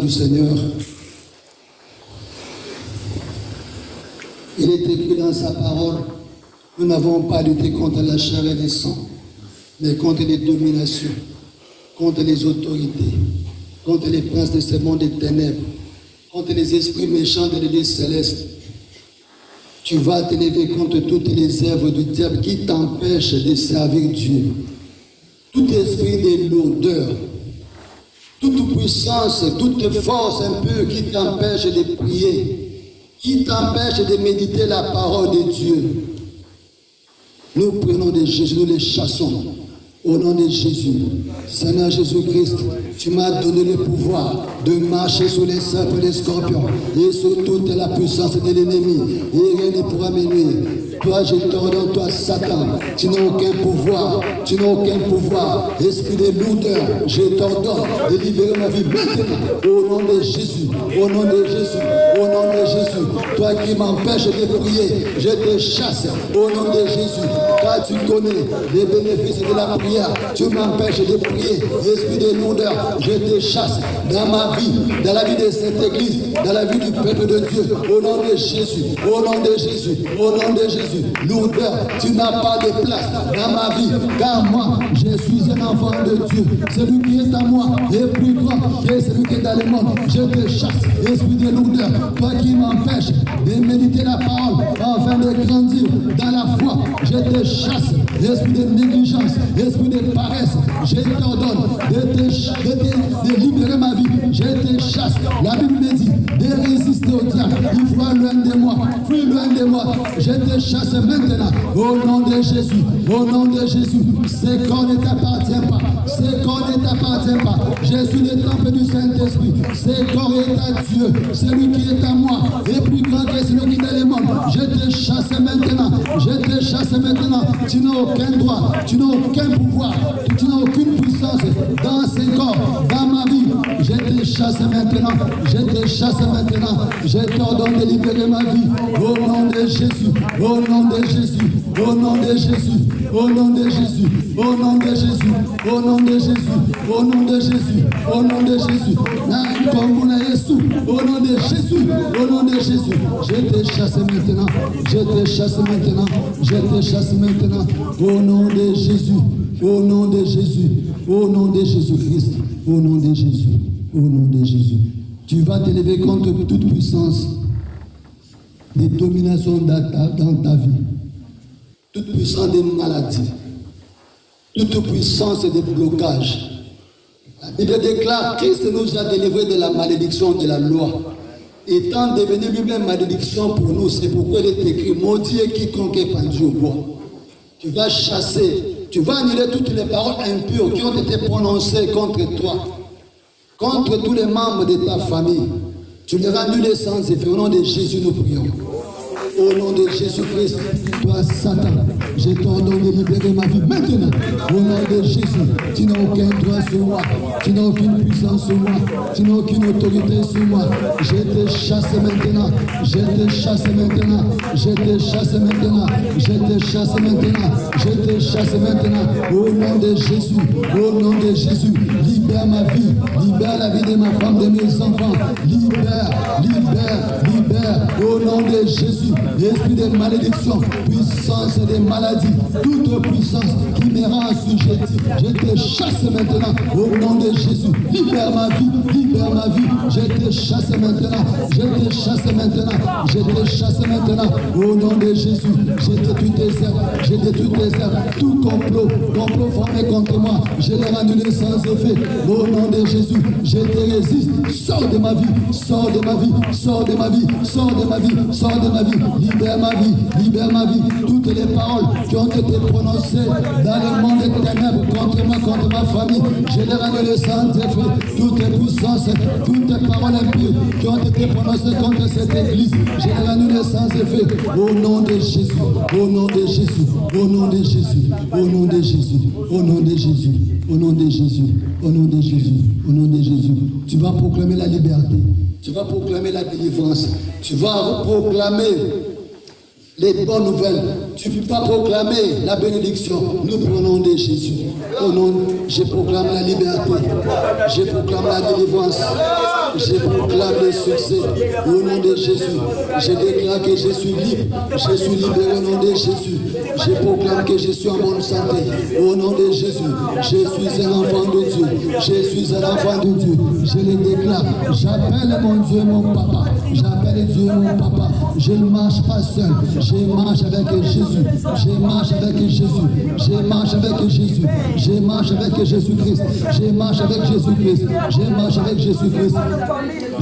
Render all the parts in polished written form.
Seigneur. Il est écrit dans sa parole, nous n'avons pas lutté contre la chair et le sang, mais contre les dominations, contre les autorités, contre les princes de ce monde des ténèbres, contre les esprits méchants de l'Église céleste. Tu vas te lever contre toutes les œuvres du diable qui t'empêchent de servir Dieu. Tout esprit de lourdeur, toute puissance, toute force un peu qui t'empêche de prier, qui t'empêche de méditer la parole de Dieu. Nous prenons de Jésus, nous les chassons. Au nom de Jésus, Seigneur Jésus-Christ, tu m'as donné le pouvoir de marcher sur les serpents et les scorpions et sur toute la puissance de l'ennemi. Et rien ne pourra me nuire. Toi, je t'ordonne, toi, Satan, tu n'as aucun pouvoir, tu n'as aucun pouvoir. Esprit de lourdeur, je t'ordonne de libérer ma vie maintenant. Au nom de Jésus, au nom de Jésus, au nom de Jésus. Toi qui m'empêches de prier, je te chasse au nom de Jésus. Car tu connais les bénéfices de la prière. Tu m'empêches de prier, esprit de lourdeur, je te chasse dans ma vie, dans la vie de cette église, dans la vie du peuple de Dieu, au nom de Jésus, au nom de Jésus, au nom de Jésus. Lourdeur, tu n'as pas de place dans ma vie, car moi, je suis un enfant de Dieu. Celui qui est à moi est plus grand que celui qui est dans le monde. Je te chasse, esprit de lourdeur, toi qui m'empêches de méditer la parole afin de grandir dans la foi. Je te chasse, esprit de négligence, esprit de paresse, je t'ordonne de libérer ma vie, je te chasse. La Bible me dit de résister au diable, il faut loin de moi, fuis loin de moi, je te chasse maintenant, au nom de Jésus, au nom de Jésus. Ce corps ne t'appartient pas, ce corps ne t'appartient pas, je suis le temple du Saint-Esprit, ce corps est à Dieu, celui qui est à moi est plus grand que celui qui est dans le monde. Je te chasse maintenant, je te chasse maintenant, tu n'as aucun droit, tu n'as aucun pouvoir, tu n'as aucune puissance dans ce corps, dans ma vie. Je te chasse maintenant, je te chasse maintenant, je t'ordonne de libérer ma vie au nom de Jésus, au nom de Jésus, au nom de Jésus, au nom de Jésus, au nom de Jésus, au nom de Jésus, au nom de Jésus, au nom de Jésus, au nom de Jésus, au nom de Jésus, je te chasse maintenant, je te chasse maintenant, je te chasse maintenant, au nom de Jésus. Au nom de Jésus, au nom de Jésus-Christ, au nom de Jésus, au nom de Jésus. Tu vas t'élever contre toute puissance de domination dans ta vie, toute puissance de maladie, toute puissance de blocage. La Bible déclare que Christ nous a délivrés de la malédiction de la loi. Étant devenu lui-même malédiction pour nous, c'est pourquoi il est écrit, maudit est quiconque est pendu au bois. Tu vas chasser. Tu vas annuler toutes les paroles impures qui ont été prononcées contre toi, contre tous les membres de ta famille. Tu les annules sans effet. Au nom de Jésus, nous prions. Au nom de Jésus-Christ, toi, Satan, je t'ordonne de libérer ma vie maintenant. Au nom de Jésus, tu n'as aucun droit sur moi, tu n'as aucune puissance sur moi, tu n'as aucune autorité sur moi. Je te chasse maintenant, je te chasse maintenant, je te chasse maintenant, je te chasse maintenant, je te chasse maintenant. Au nom de Jésus, au nom de Jésus, libère libère ma vie, libère la vie de ma femme, de mes enfants, libère, libère, libère, au nom de Jésus, esprit de malédiction, puissance des maladies, toute puissance qui me rend assujetti, je te chasse maintenant, au nom de Jésus, libère ma vie, je te chasse maintenant, je te chasse maintenant, je te chasse maintenant, au nom de Jésus, je détruis tes œuvres, je détruis tes œuvres, tout complot formé contre moi, je l'ai rendu sans effet, au nom de Jésus, je te résiste, sors de ma vie, sors de ma vie, sors de ma vie, sors de ma vie, sors de ma vie, libère ma vie, toutes les paroles qui ont été prononcées dans le monde des ténèbres contre moi, contre ma famille, je les rendu sans effet, toutes les puissances, toutes les paroles impures qui ont été prononcées contre cette église, je les rendu sans effet, au nom de Jésus, au nom de Jésus, au nom de Jésus, au nom de Jésus, au nom de Jésus, au nom de Jésus, au nom de Jésus, au nom de Jésus. Tu vas proclamer la liberté, tu vas proclamer la délivrance, tu vas proclamer les bonnes nouvelles, tu ne peux pas proclamer la bénédiction. Nous prenons de Jésus. Au nom, je proclame la liberté, je proclame la délivrance, je proclame le succès. Au nom de Jésus, je déclare que je suis libre, je suis libéré au nom de Jésus. Je proclame que je suis en bonne santé. Au nom de Jésus, je suis un enfant de Dieu. Je suis un enfant de Dieu. Je le déclare. J'appelle mon Dieu mon papa. J'appelle Dieu mon papa. Je ne marche pas seul. Je marche avec Jésus. Je marche avec Jésus. Je marche avec Jésus. Je marche avec Jésus-Christ. Je marche avec Jésus-Christ. Je marche avec Jésus-Christ.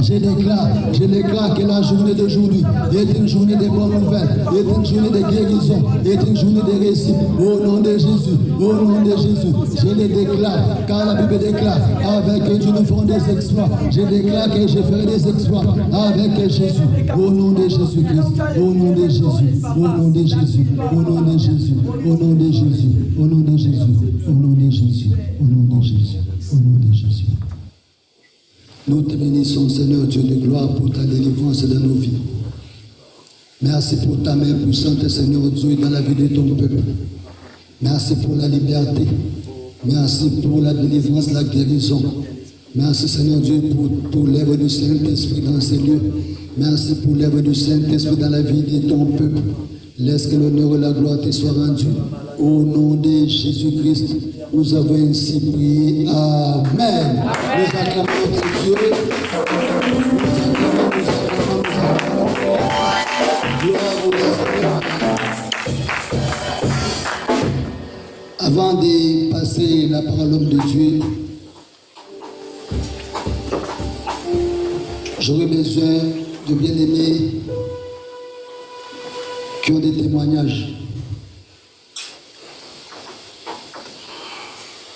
Je déclare que la journée d'aujourd'hui est une journée de bonnes nouvelles, est une journée de guérison, est une journée de récit. Au nom de Jésus, au nom de Jésus, je le déclare, car la Bible déclare, avec Dieu nous ferons des exploits. Je déclare que je ferai des exploits avec Jésus. Au nom de Jésus-Christ, au nom de Jésus, au nom de Jésus, au nom de Jésus, au nom de Jésus, au nom de Jésus, au nom de Jésus, au nom de Jésus, au nom de Jésus. Nous te bénissons, Seigneur Dieu de gloire, pour ta délivrance dans nos vies. Merci pour ta main puissante, Seigneur Dieu, dans la vie de ton peuple. Merci pour la liberté. Merci pour la délivrance, la guérison. Merci, Seigneur Dieu, pour l'œuvre du Saint-Esprit dans ces lieux. Merci pour l'œuvre du Saint-Esprit dans la vie de ton peuple. Laisse que l'honneur et la gloire te soient rendus. Au nom de Jésus-Christ, nous avons ainsi prié. Amen. Nous acclamons notre Dieu. Avant de passer la parole à l'homme de Dieu, j'aurais besoin de bien-aimés qui ont des témoignages.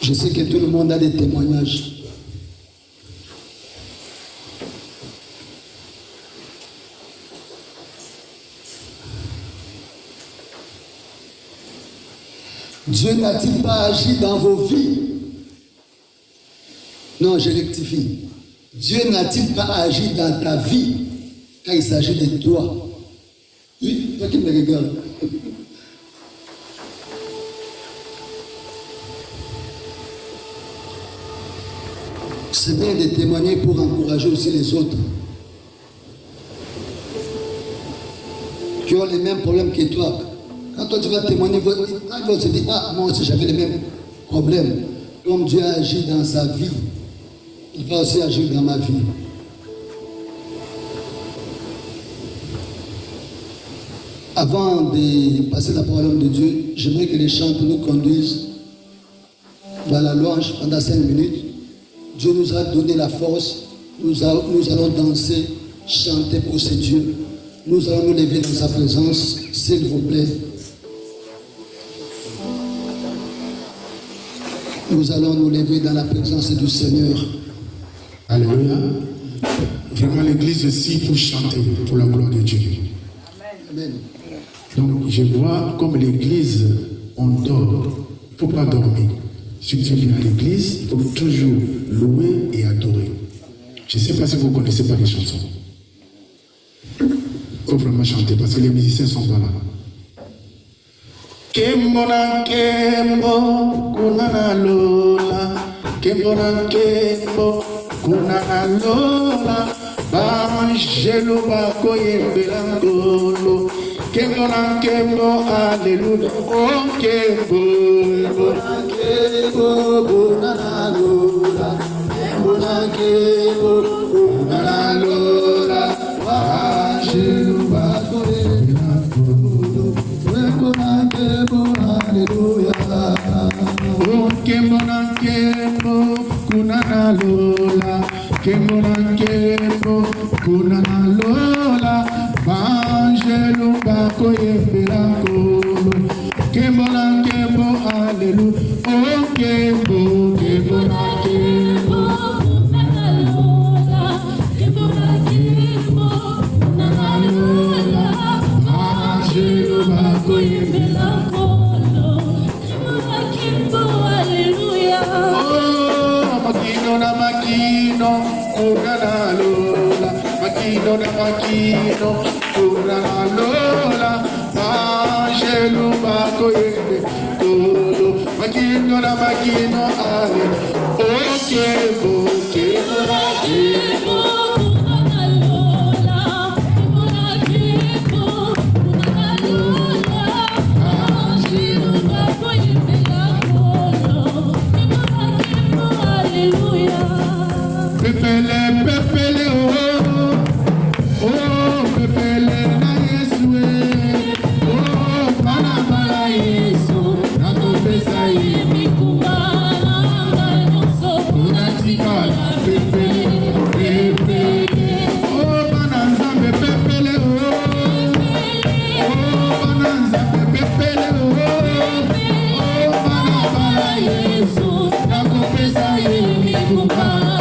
Je sais que tout le monde a des témoignages. Dieu n'a-t-il pas agi dans vos vies? Non, je rectifie. Dieu n'a-t-il pas agi dans ta vie quand il s'agit de toi? Oui, toi qui me regardes. C'est bien de témoigner pour encourager aussi les autres qui ont les mêmes problèmes que toi. Quand toi tu vas témoigner, ils vont se dire, ah, moi aussi j'avais les mêmes problèmes. Comme Dieu a agi dans sa vie, il va aussi agir dans ma vie. Avant de passer la parole de Dieu, j'aimerais que les chants nous conduisent dans la louange pendant 5 minutes. Dieu nous a donné la force, nous allons danser, chanter pour ce Dieu. Nous allons nous lever dans sa présence, s'il vous plaît. Nous allons nous lever dans la présence du Seigneur. Alléluia. Vraiment, l'église aussi, il faut chanter pour la gloire de Dieu. Amen. Donc, je vois comme l'église, on dort. Il ne faut pas dormir. Si tu viens à l'église, il faut toujours louer et adorer. Je ne sais pas si vous ne connaissez pas les chansons. Il faut vraiment chanter parce que les musiciens ne sont pas là. Kembo na kembo, kunana lola, kembo na kembo kuna lola banjelo bakoyembela ngolo kembo na kembo alleluia oh kembo kuna lola kembo na kembo kuna lola banjelo bakoyembela ngolo kembo na kembo alleluia oh kembo na kembo kuna lola kembo na kembo kuna lola banjelo bakoyembela ngolo kembo na kembo alleluia oh kembo na kembo kuna lola kembo na kembo kuna lola banjelo bakoyembela ngolo kembo na kembo alleluia oh makino na makino kuna lola makino na makino kuna lola banjelo bakoyembela ngolo makino na makino ale oh kembo na kembo kuna lola kembo na kembo kuna lola banjelo bakoyembela ngolo kembo na kembo alleluia pepele pepele oh pepele na Yesu oh bana bala Yesu na kopesa yemi kumana nganyonso unatikala pepele pepele oh bana nzambe pepele oh bana nzambe pepele oh bana bala Yesu na kopesa yemi kumana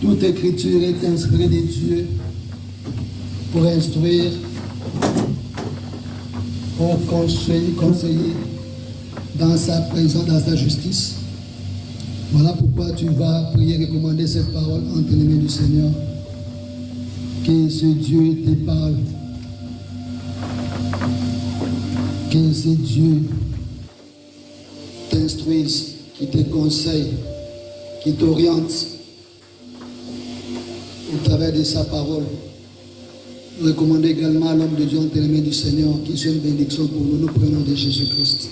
Toute écriture est inspirée de Dieu pour instruire, pour conseiller dans sa présence, dans sa justice. Voilà pourquoi tu vas prier, recommander cette parole entre les mains du Seigneur. Que ce Dieu te parle. Que ce Dieu t'instruise, qui te conseille, qui t'oriente au travers de sa parole. Nous recommandons également à l'homme de Dieu entre les mains du Seigneur, qui soit une bénédiction pour nous. Nous prenons de Jésus-Christ.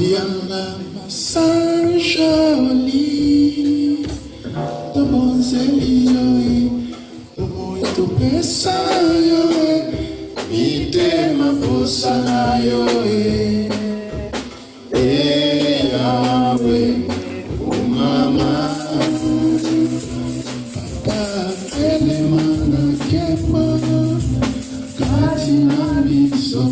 Yana Saint Joli, to bonzeli yoe, to muito pesa yoe, mite maposa na yoe, Yahweh, umama, papa elemana kepa, katina biso.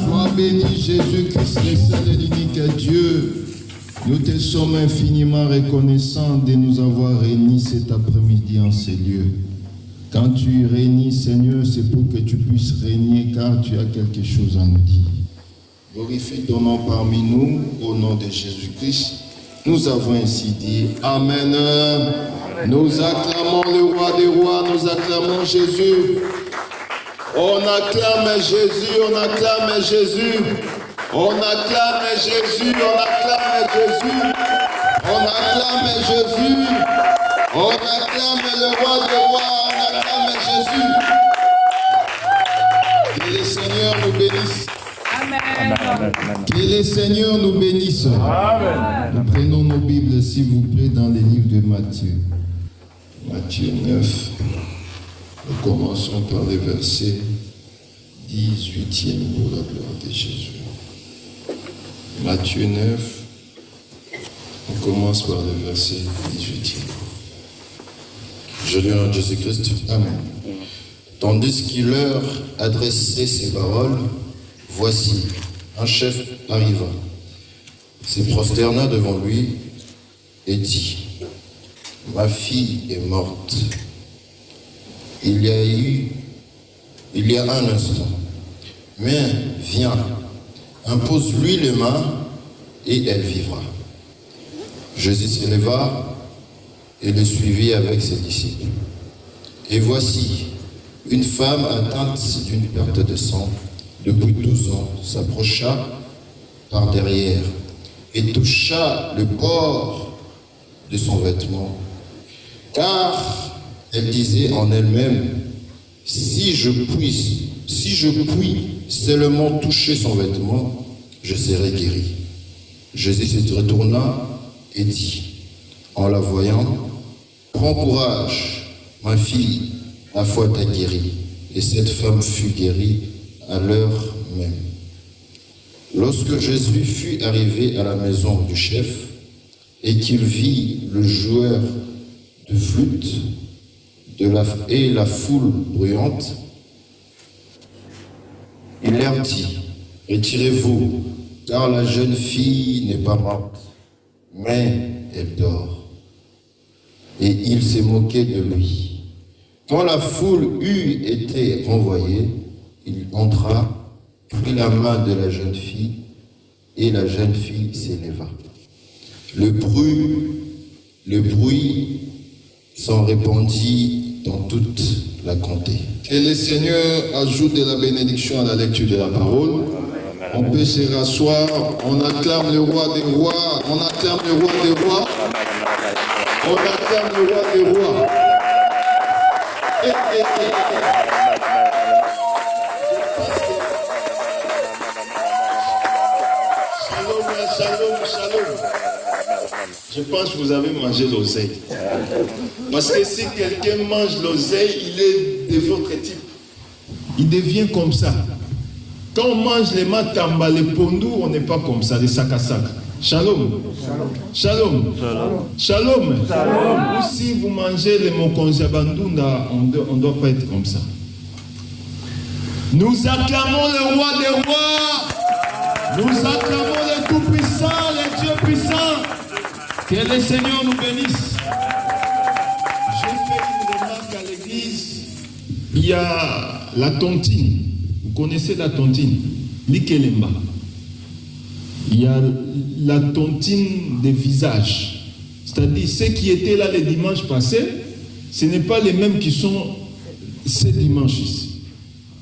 Sois béni Jésus-Christ, le seul et l'unique Dieu. Nous te sommes infiniment reconnaissants de nous avoir réunis cet après-midi en ces lieux. Quand tu réunis, Seigneur, c'est pour que tu puisses régner, car tu as quelque chose à nous dire. Glorifie ton nom parmi nous, au nom de Jésus-Christ. Nous avons ainsi dit Amen. Nous acclamons le roi des rois, nous acclamons Jésus. On acclame Jésus, on acclame Jésus. On acclame Jésus, on acclame Jésus. On acclame Jésus. On acclame le roi des rois, on acclame Jésus. Que le Seigneur nous bénisse. Amen. Que le Seigneur nous bénisse. Amen. Nous prenons nos Bibles, s'il vous plaît, dans les livres de Matthieu. Matthieu 9. Nous commençons par les versets 18e pour la gloire de Jésus. Matthieu 9. On commence par le verset 18e. Je lis en Jésus-Christ. Amen. Tandis qu'il leur adressait ces paroles, voici, un chef arriva, se prosterna devant lui et dit, « Ma fille est morte. Il y a un instant, mais viens, impose-lui les mains et elle vivra. Jésus se leva et le suivit avec ses disciples. Et voici, une femme atteinte d'une perte de sang depuis 12 ans s'approcha par derrière et toucha le bord de son vêtement, car elle disait en elle-même, si je puis seulement toucher son vêtement, je serai guéri. Jésus se retourna et dit, en la voyant, prends courage, ma fille, la foi t'a guérie. Et cette femme fut guérie à l'heure même. Lorsque Jésus fut arrivé à la maison du chef et qu'il vit le joueur de flûte et la foule bruyante, il leur dit, retirez-vous, car la jeune fille n'est pas morte, mais elle dort. Et il s'est moqué de lui. Quand la foule eut été renvoyée, il entra, prit la main de la jeune fille, et la jeune fille s'éleva. Le bruit s'en répandit dans toute la comté. Que le Seigneur ajoute de la bénédiction à la lecture de la parole. On peut se rasseoir, on acclame le roi des rois, on acclame le roi des rois, on acclame le roi des rois. Shalom. Je pense que vous avez mangé l'oseille. Parce que si quelqu'un mange l'oseille, il est de votre type. Il devient comme ça. Quand on mange les matamba, les pondou, on n'est pas comme ça, les sac à sac. Shalom. Shalom. Ou si vous mangez les mokonjabandunda, on ne doit pas être comme ça. Nous acclamons le roi des rois. Nous acclamons le Tout-Puissant, le Dieu puissant. Que le Seigneur nous bénisse. J'ai fait une remarque à l'église. Il y a la tontine. Vous connaissez la tontine? L'ikelemba. Il y a la tontine des visages. C'est-à-dire, ceux qui étaient là les dimanches passés, ce n'est pas les mêmes qui sont ces dimanches-ci.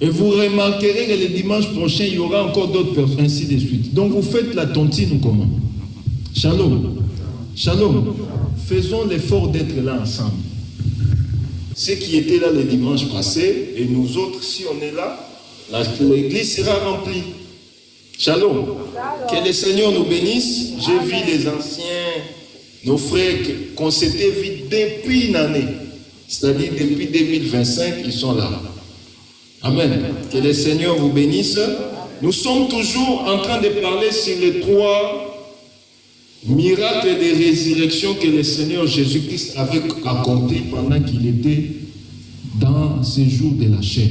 Et vous remarquerez que le dimanche prochain, il y aura encore d'autres personnes, ainsi de suite. Donc, vous faites la tontine ou comment? Shalom. Faisons l'effort d'être là ensemble. Ceux qui étaient là le dimanche passé, et nous autres, si on est là, l'église sera remplie. Shalom. Que le Seigneur nous bénisse. J'ai vu les anciens, nos frères, qu'on s'était vus depuis une année. C'est-à-dire depuis 2025, ils sont là. Amen. Que le Seigneur vous bénisse. Nous sommes toujours en train de parler sur les 3 miracles de résurrection que le Seigneur Jésus-Christ avait accompli pendant qu'il était dans ces jours de la chair.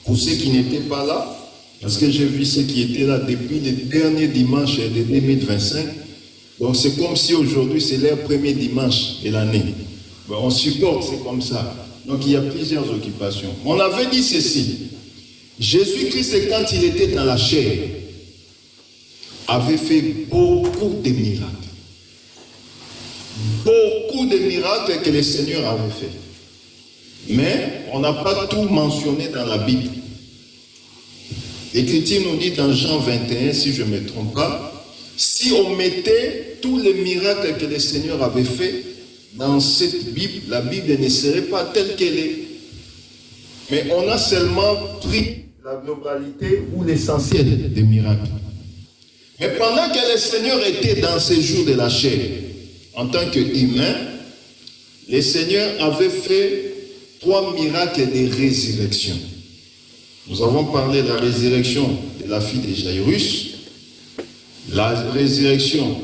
Pour ceux qui n'étaient pas là, parce que j'ai vu ceux qui étaient là depuis le dernier dimanche de 2025, donc c'est comme si aujourd'hui c'est leur premier dimanche de l'année. Bon, on supporte, c'est comme ça. Donc il y a plusieurs occupations. On avait dit ceci. Jésus-Christ, quand il était dans la chair, avait fait beaucoup de miracles. Beaucoup de miracles que le Seigneur avait fait. Mais on n'a pas tout mentionné dans la Bible. L'Écriture nous dit dans Jean 21, si je ne me trompe pas, si on mettait tous les miracles que le Seigneur avait fait dans cette Bible, la Bible ne serait pas telle qu'elle est. Mais on a seulement pris la globalité ou l'essentiel des miracles. Mais pendant que le Seigneur était dans ces jours de la chair, en tant qu'humain, le Seigneur avait fait 3 miracles de résurrection. Nous avons parlé de la résurrection de la fille de Jairus, la résurrection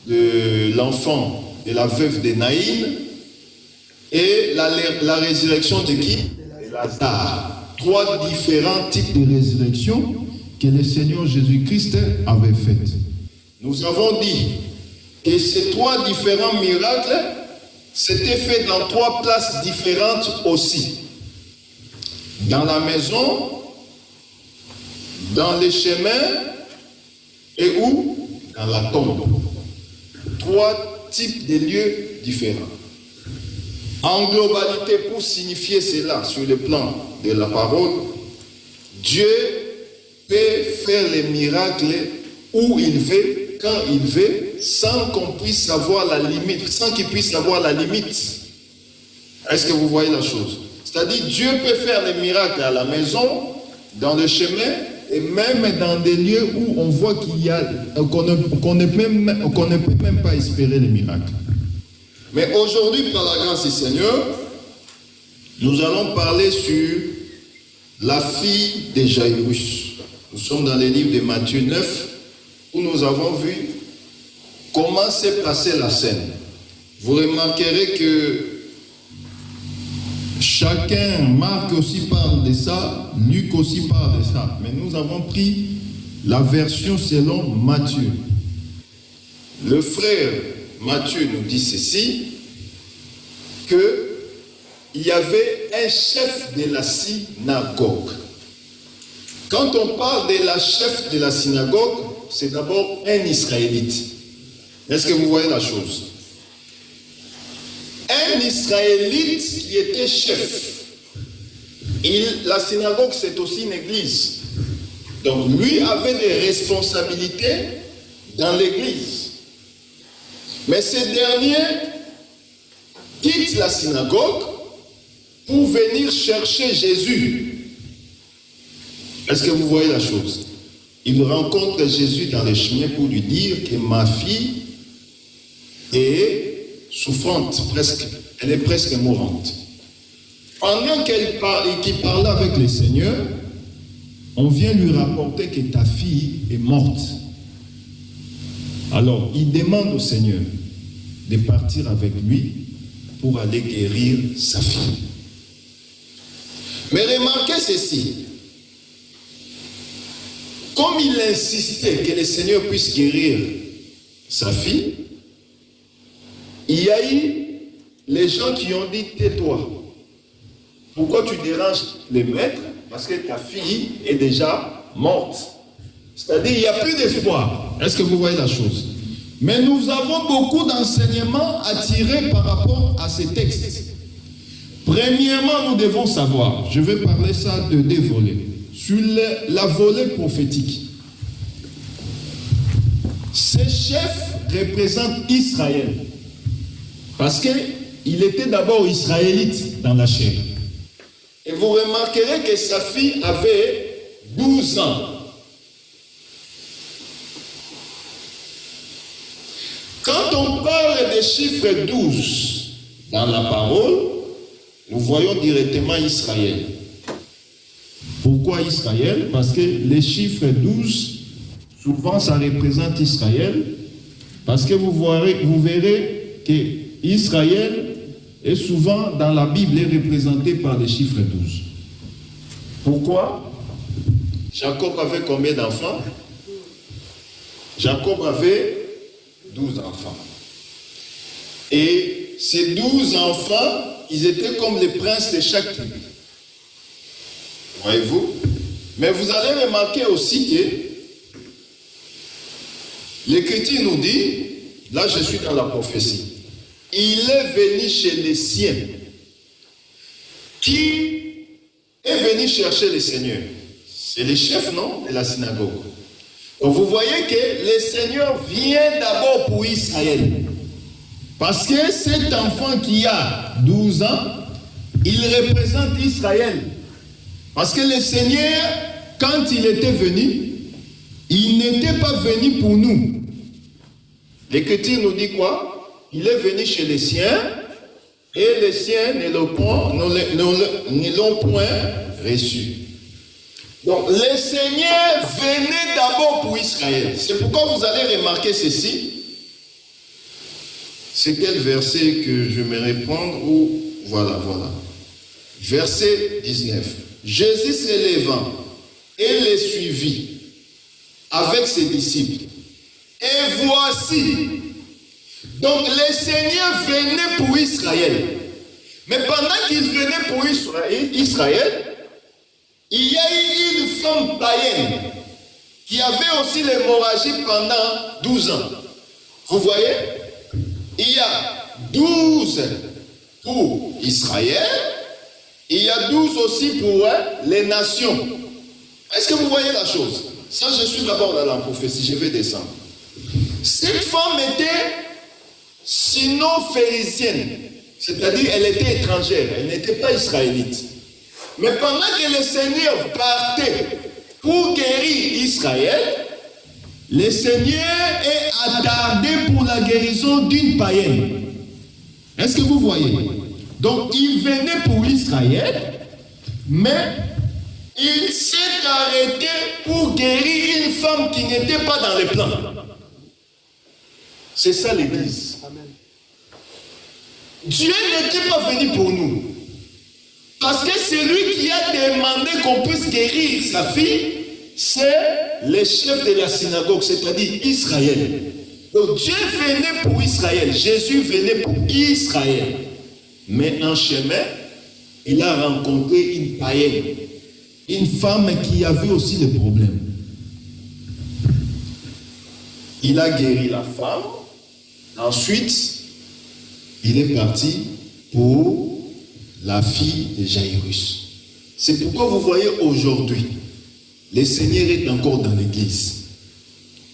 de l'enfant de la veuve de Naïm et la résurrection de qui? De Lazare. 3 différents types de résurrection que le Seigneur Jésus-Christ avait faites. Nous avons dit que ces 3 différents miracles s'étaient faits dans 3 places différentes aussi. Dans la maison, dans les chemins et où? Dans la tombe. 3 types de lieux différents. En globalité, pour signifier cela sur le plan de la parole, Dieu peut faire les miracles où il veut, quand il veut, sans qu'on puisse savoir la limite, sans qu'il puisse savoir la limite. Est-ce que vous voyez la chose? C'est-à-dire, Dieu peut faire les miracles à la maison, dans le chemin, et même dans des lieux où on voit qu'il y a, qu'on ne peut même pas espérer les miracles. Mais aujourd'hui, par la grâce du Seigneur, nous allons parler sur la fille de Jairus. Nous sommes dans les livres de Matthieu 9, où nous avons vu comment s'est passée la scène. Vous remarquerez que chacun, Marc aussi parle de ça, Luc aussi parle de ça. Mais nous avons pris la version selon Matthieu. Le frère Matthieu nous dit ceci, qu'il y avait un chef de la synagogue. Quand on parle de la chef de la synagogue, c'est d'abord un Israélite. Est-ce que vous voyez la chose? Un Israélite qui était chef. La synagogue, c'est aussi une église. Donc lui avait des responsabilités dans l'église. Mais ce dernier quitte la synagogue pour venir chercher Jésus. Est-ce que vous voyez la chose? Il rencontre Jésus dans les chemins pour lui dire que ma fille est souffrante, elle est presque mourante. Pendant qu'il parlait avec le Seigneur, on vient lui rapporter que ta fille est morte. Alors, il demande au Seigneur de partir avec lui pour aller guérir sa fille. Mais remarquez ceci. Comme il insistait que le Seigneur puisse guérir sa fille, il y a eu les gens qui ont dit, tais-toi. Pourquoi tu déranges les maîtres? Parce que ta fille est déjà morte. C'est-à-dire, il n'y a plus d'espoir. Est-ce que vous voyez la chose? Mais nous avons beaucoup d'enseignements à tirer par rapport à ces textes. Premièrement, nous devons savoir, je vais parler ça de 2 volets. Sur la volée prophétique. Ces chefs représentent Israël. Parce qu'il était d'abord israélite dans la chair. Et vous remarquerez que sa fille avait 12 ans. Quand on parle des chiffres 12 dans la parole, nous voyons directement Israël. Pourquoi Israël? Parce que les chiffres 12, souvent ça représente Israël. Parce que vous verrez que Israël est souvent dans la Bible est représenté par les chiffres 12. Pourquoi? Jacob avait combien d'enfants? Jacob avait 12 enfants. Et ces 12 enfants, ils étaient comme les princes de chaque tribu. Voyez-vous? Mais vous allez remarquer aussi que l'Écriture nous dit, là je suis dans la prophétie, il est venu chez les siens. Qui est venu chercher le Seigneur? C'est le chef, non? De la synagogue. Donc vous voyez que le Seigneur vient d'abord pour Israël. Parce que cet enfant qui a 12 ans, il représente Israël. Parce que le Seigneur, quand il était venu, il n'était pas venu pour nous. L'Écriture nous dit quoi? Il est venu chez les siens, et les siens ne l'ont point reçu. Donc, le Seigneur venait d'abord pour Israël. C'est pourquoi vous allez remarquer ceci. C'est quel verset que je vais répondre? Ou voilà. Verset 19. Jésus s'élevant et les suivit avec ses disciples. Et voici. Donc le Seigneur venait pour Israël. Mais pendant qu'il venait pour Israël, il y a eu une femme païenne qui avait aussi l'hémorragie pendant 12 ans. Vous voyez? Il y a 12 pour Israël, il y a 12 aussi pour les nations. Est-ce que vous voyez la chose? Ça, je suis d'abord dans la prophétie, je vais descendre. Cette femme était sino-phérisienne, c'est-à-dire elle était étrangère, elle n'était pas israélite. Mais pendant que le Seigneur partait pour guérir Israël, le Seigneur est attardé pour la guérison d'une païenne. Est-ce que vous voyez? Donc il venait pour Israël, mais il s'est arrêté pour guérir une femme qui n'était pas dans les plans. C'est ça l'Église. Dieu n'était pas venu pour nous. Parce que celui qui a demandé qu'on puisse guérir sa fille, c'est le chef de la synagogue, c'est-à-dire Israël. Donc Dieu venait pour Israël, Jésus venait pour Israël. Mais en chemin, il a rencontré une païenne, une femme qui avait aussi des problèmes. Il a guéri la femme, ensuite, il est parti pour la fille de Jairus. C'est pourquoi vous voyez aujourd'hui, le Seigneur est encore dans l'église.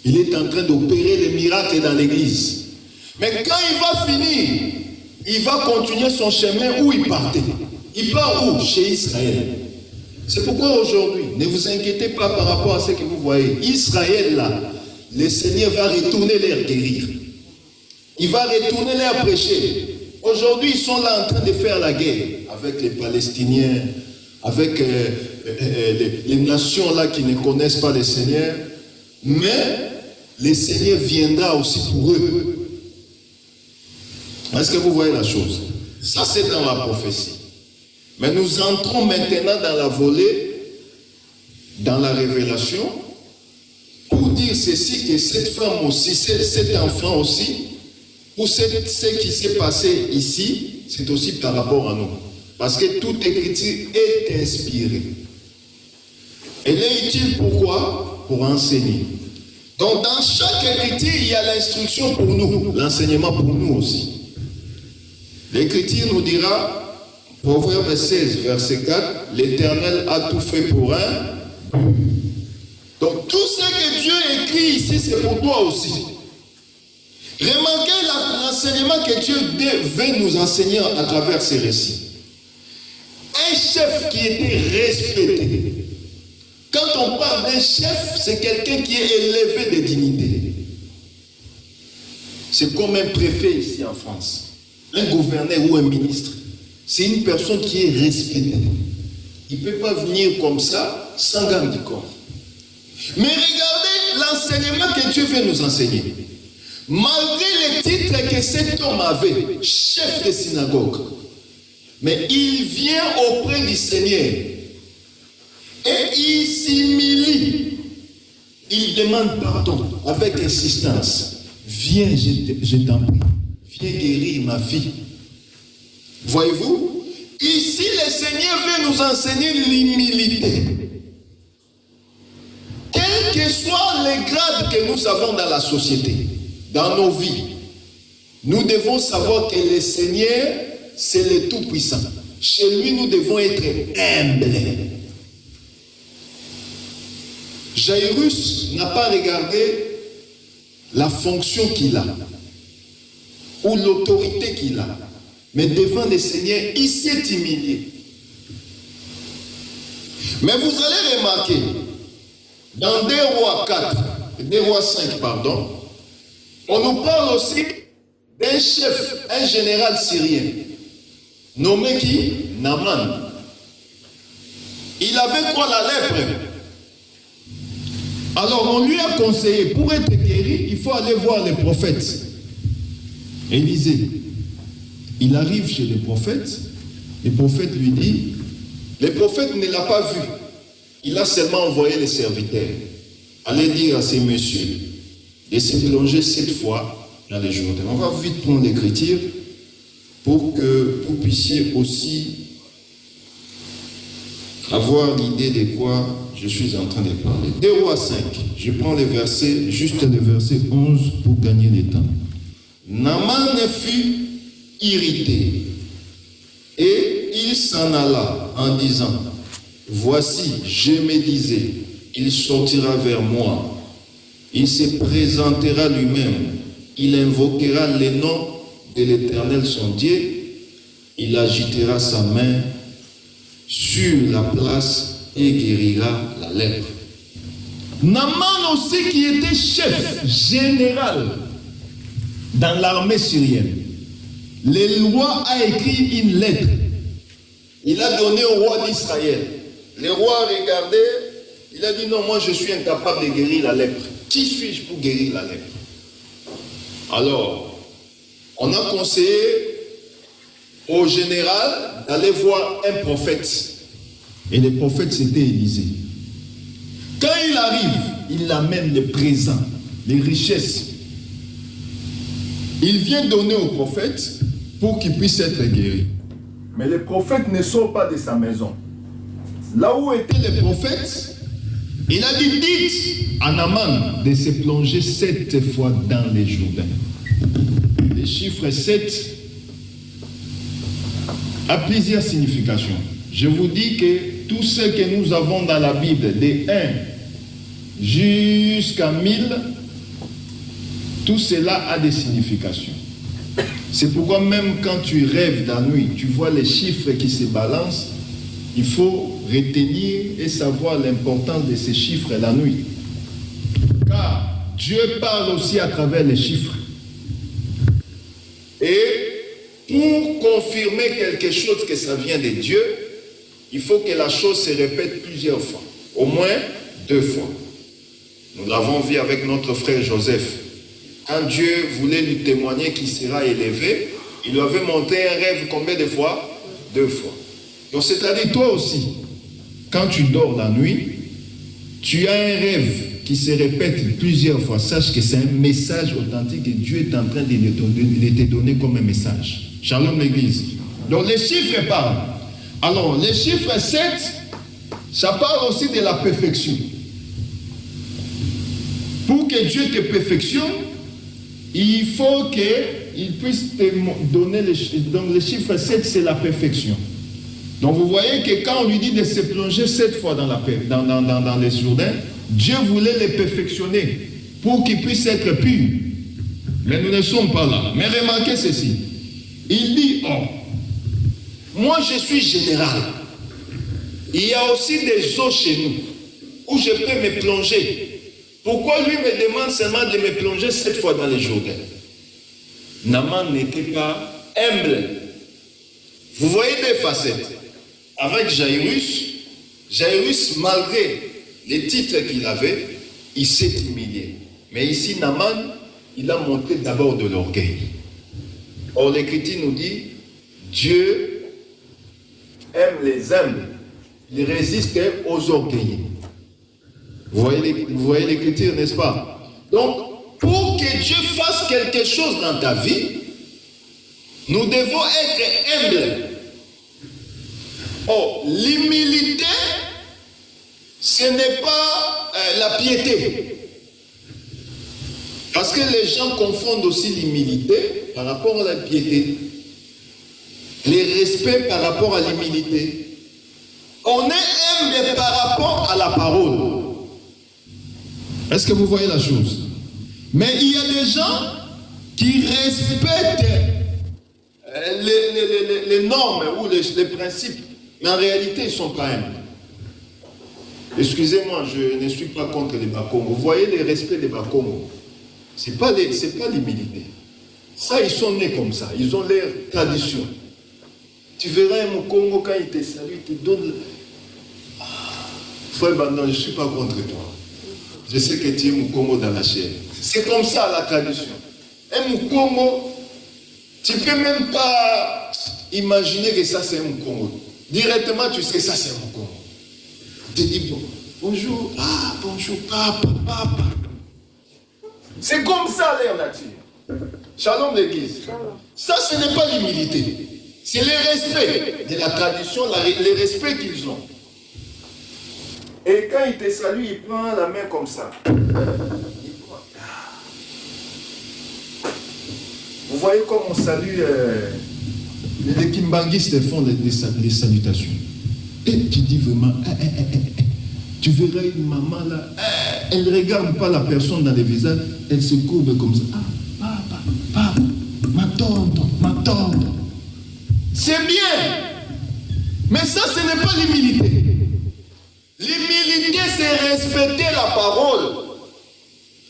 Il est en train d'opérer les miracles dans l'église. Mais quand il va finir, il va continuer son chemin où il partait. Il part où? Chez Israël. C'est pourquoi aujourd'hui, ne vous inquiétez pas par rapport à ce que vous voyez. Israël là, le Seigneur va retourner les guérir. Il va retourner les prêcher. Aujourd'hui, ils sont là en train de faire la guerre avec les Palestiniens, avec les nations là qui ne connaissent pas le Seigneur. Mais le Seigneur viendra aussi pour eux. Est-ce que vous voyez la chose? Ça, c'est dans la prophétie. Mais nous entrons maintenant dans la volée, dans la révélation, pour dire ceci, que cette femme aussi, cet enfant aussi, ou ce qui s'est passé ici, c'est aussi par rapport à nous. Parce que toute écriture est inspirée. Elle est utile pourquoi? Pour enseigner. Donc dans chaque écriture, il y a l'instruction pour nous, l'enseignement pour nous aussi. L'écriture nous dira, Proverbe 16, verset 4, l'Éternel a tout fait pour un. Donc tout ce que Dieu écrit ici, c'est pour toi aussi. Remarquez l'enseignement que Dieu veut nous enseigner à travers ces récits. Un chef qui était respecté. Quand on parle d'un chef, c'est quelqu'un qui est élevé de dignité. C'est comme un préfet ici en France, un gouverneur ou un ministre. C'est une personne qui est respectée. Il ne peut pas venir comme ça sans garde du corps. Mais regardez l'enseignement que Dieu veut nous enseigner. Malgré les titres que cet homme avait, chef de synagogue, mais il vient auprès du Seigneur et il s'humilie. Il demande pardon avec insistance. Viens, je t'en prie, viens guérir ma fille. Voyez-vous, ici le Seigneur veut nous enseigner l'humilité. Quels que soient les grades que nous avons dans la société, dans nos vies, nous devons savoir que le Seigneur, c'est le Tout-Puissant. Chez lui, nous devons être humbles. Jairus n'a pas regardé la fonction qu'il a ou l'autorité qu'il a. Mais devant le Seigneur, il s'est humilié. Mais vous allez remarquer, dans 2 Rois 4, 2 Rois 5, pardon, on nous parle aussi d'un chef, un général syrien, nommé qui? Naaman. Il avait quoi? La lèpre. Alors on lui a conseillé, pour être guéri, il faut aller voir les prophètes. Élisée. Il arrive chez le prophète lui dit, le prophète ne l'a pas vu, il a seulement envoyé les serviteurs. Allez dire à ces messieurs de se plonger 7 fois dans les Jourdain. On va vite prendre l'écriture pour que vous puissiez aussi avoir l'idée de quoi je suis en train de parler. 2 Rois 5, je prends les versets, juste le verset 11 pour gagner du temps. Naaman fut irrité et il s'en alla en disant, voici, je me disais, il sortira vers moi, il se présentera lui-même, il invoquera le nom de l'Éternel son Dieu, il agitera sa main sur la place et guérira la lèpre. Naaman aussi qui était chef général dans l'armée syrienne. Le roi a écrit une lettre. Il a donné au roi d'Israël. Le roi a regardé, il a dit non, moi je suis incapable de guérir la lèpre. Qui suis-je pour guérir la lèpre? Alors, on a conseillé au général d'aller voir un prophète. Et le prophète, c'était Élisée. Quand il arrive, il amène les présents, les richesses. Il vient donner au prophète pour qu'il puisse être guéri. Mais le prophète ne sort pas de sa maison. Là où était le prophète, il a dit, dites à Naaman de se plonger 7 fois dans les Jourdains. Le chiffre 7 a plusieurs significations. Je vous dis que tout ce que nous avons dans la Bible, de 1 jusqu'à 1000, tout cela a des significations. C'est pourquoi même quand tu rêves la nuit, tu vois les chiffres qui se balancent, il faut retenir et savoir l'importance de ces chiffres la nuit. Car Dieu parle aussi à travers les chiffres. Et pour confirmer quelque chose que ça vient de Dieu, il faut que la chose se répète plusieurs fois, au moins 2 fois. Nous l'avons vu avec notre frère Joseph. Quand Dieu voulait lui témoigner qu'il sera élevé, il lui avait montré un rêve combien de fois? 2 fois. Donc c'est-à-dire toi aussi, quand tu dors la nuit, tu as un rêve qui se répète plusieurs fois. Sache que c'est un message authentique que Dieu est en train de te donner comme un message. Shalom l'église. Donc les chiffres parlent. Alors les chiffres 7, ça parle aussi de la perfection. Pour que Dieu te perfectionne, il faut qu'il puisse te donner les chiffres. Donc le chiffre 7, c'est la perfection. Donc vous voyez que quand on lui dit de se plonger 7 fois dans les Jourdains, Dieu voulait les perfectionner pour qu'ils puissent être purs. Mais nous ne sommes pas là. Mais remarquez ceci. Il dit, oh, moi je suis général. Il y a aussi des eaux chez nous où je peux me plonger. Pourquoi lui me demande seulement de me plonger 7 fois dans les Jourdains? Naaman n'était pas humble. Vous voyez 2 facettes. Avec Jairus, malgré les titres qu'il avait, il s'est humilié. Mais ici, Naaman, il a montré d'abord de l'orgueil. Or, l'Écriture nous dit, Dieu aime les humbles, il résiste aux orgueilleux. Vous voyez l'Écriture, n'est-ce pas? Donc, pour que Dieu fasse quelque chose dans ta vie, nous devons être humbles. Oh, l'humilité, ce n'est pas la piété. Parce que les gens confondent aussi l'humilité par rapport à la piété. Les respects par rapport à l'humilité. On est humble par rapport à la parole. est-ce que vous voyez la chose? Mais il y a des gens qui respectent les normes ou les principes, mais en réalité, ils ne sont pas humbles. Excusez-moi, je ne suis pas contre les Bakongo. Vous voyez le respect des Bakongo. Ce n'est pas l'humilité. Ça, ils sont nés comme ça. Ils ont leur tradition. Tu verras un Mukongo, quand il te salue, il te donne... Frère Bandon, je ne suis pas contre toi. Je sais que tu es Mukongo dans la chair. C'est comme ça la tradition. Un Mukongo, tu ne peux même pas imaginer que ça c'est un Mukongo. Directement, tu sais que ça c'est un Mukongo. Tu te dis bon, bonjour, bonjour, papa. C'est comme ça leur nature. Shalom l'église. Ça, ce n'est pas l'humilité. C'est le respect de la tradition, le respect qu'ils ont. Et quand il te salue, il prend la main comme ça. Vous voyez comme on salue, les kimbanguistes font les salutations. Et tu dis vraiment, tu verrais une maman là, elle ne regarde pas la personne dans les visages, elle se courbe comme ça. Ah, papa, ma tante. C'est bien. Mais ça, ce n'est pas l'humilité. L'humilité, c'est respecter la parole.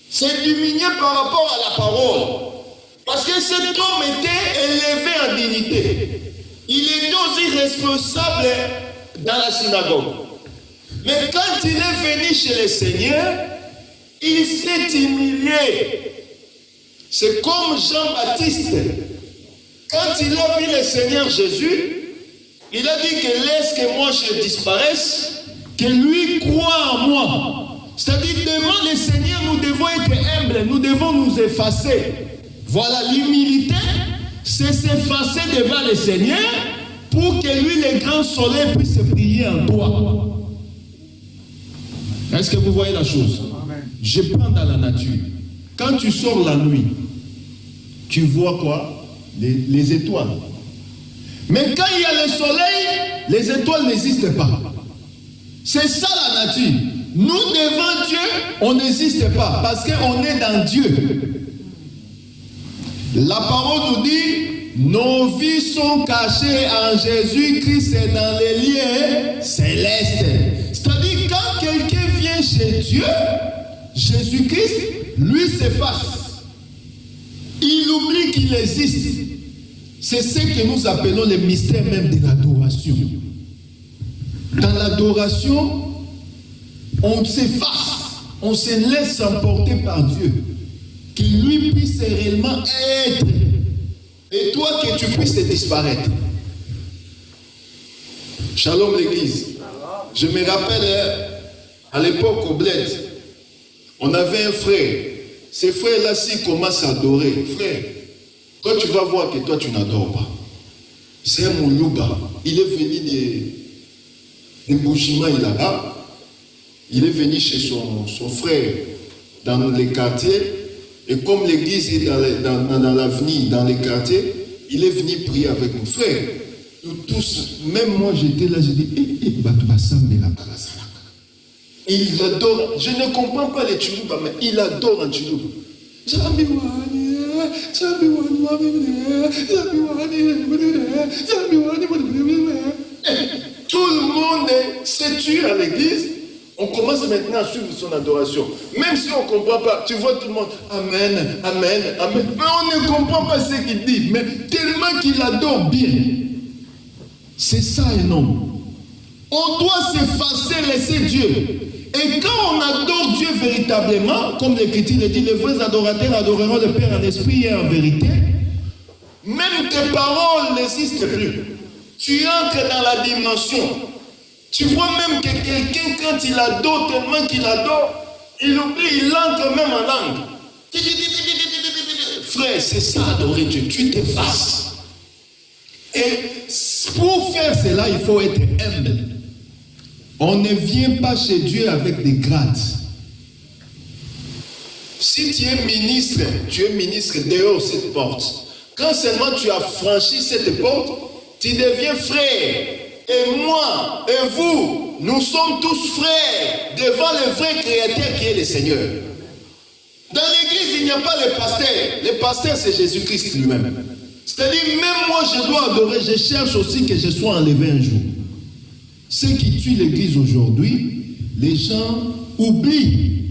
C'est diminuer par rapport à la parole. Parce que cet homme était élevé en dignité. Il était aussi responsable dans la synagogue. Mais quand il est venu chez le Seigneur, il s'est humilié. C'est comme Jean-Baptiste. Quand il a vu le Seigneur Jésus, il a dit que laisse que moi je disparaisse, que lui croit en moi. C'est-à-dire, devant le Seigneur, nous devons être humbles, nous devons nous effacer. Voilà, l'humilité, c'est s'effacer devant le Seigneur pour que lui, le grand soleil, puisse briller en toi. Est-ce que vous voyez la chose? Je prends dans la nature. Quand tu sors la nuit, tu vois quoi? Les étoiles. Mais quand il y a le soleil, les étoiles n'existent pas. C'est ça la nature. Nous, devant Dieu, on n'existe pas parce qu'on est dans Dieu. La parole nous dit, nos vies sont cachées en Jésus-Christ et dans les lieux célestes. C'est-à-dire, quand quelqu'un vient chez Dieu, Jésus-Christ, lui s'efface. Il oublie qu'il existe. C'est ce que nous appelons le mystère même de l'adoration. Dans l'adoration, on s'efface, on se laisse emporter par Dieu. Qu'il lui puisse réellement être. Et toi, que tu puisses disparaître. Shalom l'église. Je me rappelle, à l'époque au Bled, on avait un frère. Ce frère-là, s'il commence à adorer, frère, toi tu vas voir que toi tu n'adores pas. C'est un Moulouba. Il est venu de Boujima, il est venu chez son frère dans les quartiers. Et comme l'église est dans l'avenir, dans les quartiers, il est venu prier avec mon frère. Nous tous, même moi j'étais là, j'ai dit, il adore, je ne comprends pas les Tchoulouba, mais il adore un Tchoulouba. Tout le monde se tue à l'église. On commence maintenant à suivre son adoration. Même si on ne comprend pas, tu vois tout le monde, Amen, Amen, Amen. Mais on ne comprend pas ce qu'il dit. Mais tellement qu'il adore bien. C'est ça un homme. On doit s'effacer, laisser Dieu. Et quand on adore Dieu véritablement, comme l'Écriture le dit, les vrais adorateurs adoreront le Père en esprit et en vérité, même tes paroles n'existent plus. Tu entres dans la dimension. Tu vois même que quelqu'un, quand il adore, tellement qu'il adore, il oublie, il entre même en langue. Frère, c'est ça adorer Dieu. Tu t'effaces. Et pour faire cela, il faut être humble. On ne vient pas chez Dieu avec des grades. Si tu es ministre dehors cette porte. Quand seulement tu as franchi cette porte, tu deviens frère. Et moi, et vous, nous sommes tous frères devant le vrai Créateur qui est le Seigneur. Dans l'église, il n'y a pas le pasteur. Le pasteur, c'est Jésus-Christ lui-même. C'est-à-dire, même moi, je dois adorer. Je cherche aussi que je sois enlevé un jour. Ce qui tue l'église aujourd'hui, les gens oublient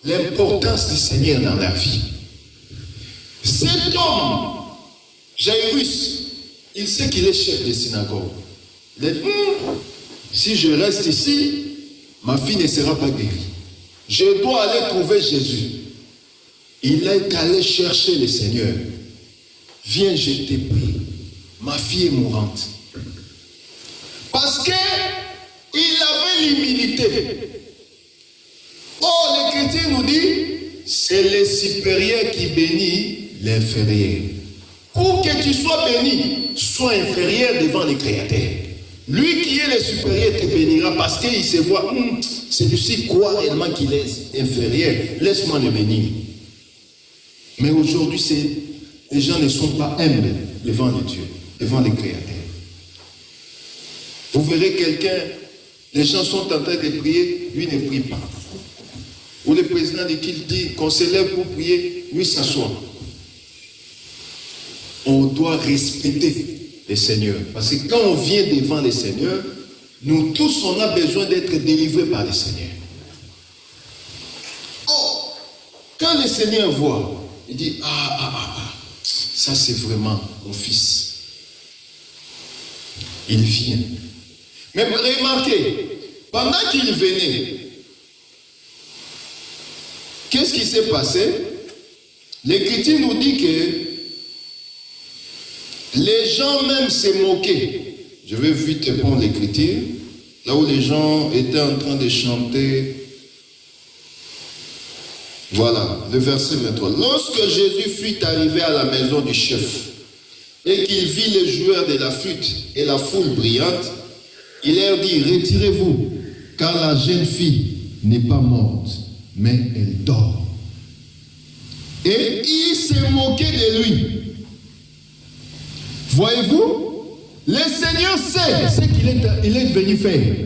l'importance du Seigneur dans la vie. Cet homme, Jairus, il sait qu'il est chef de synagogue. Il dit, si je reste ici, ma fille ne sera pas guérie. Je dois aller trouver Jésus. Il est allé chercher le Seigneur. Viens, je te prie. Ma fille est mourante. Parce qu'il avait l'humilité. Oh, l'Écriture nous dit, c'est le supérieur qui bénit l'inférieur. Pour que tu sois béni, sois inférieur devant le Créateur. Lui qui est le supérieur te bénira parce qu'il se voit, celui-ci croit réellement qu'il est inférieur. Laisse-moi le bénir. Mais aujourd'hui, les gens ne sont pas humbles devant les dieux, devant les créateurs. Vous verrez quelqu'un, les gens sont en train de prier, lui ne prie pas. Ou le président dit qu'il dit qu'on se lève pour prier, lui s'assoit. On doit respecter le Seigneur. Parce que quand on vient devant le Seigneur, nous tous, on a besoin d'être délivrés par le Seigneur. Oh, quand le Seigneur voit, il dit, ça c'est vraiment mon fils. Il vient. Mais remarquez, pendant qu'il venait, qu'est-ce qui s'est passé? L'Écriture nous dit que les gens même se moquaient. Je vais vite prendre l'Écriture. Là où les gens étaient en train de chanter. Voilà, le verset 23. Lorsque Jésus fut arrivé à la maison du chef et qu'il vit les joueurs de la flûte et la foule brillante, il leur dit, retirez-vous, car la jeune fille n'est pas morte, mais elle dort. Et il s'est moqué de lui. Voyez-vous, le Seigneur sait ce qu'il est venu faire.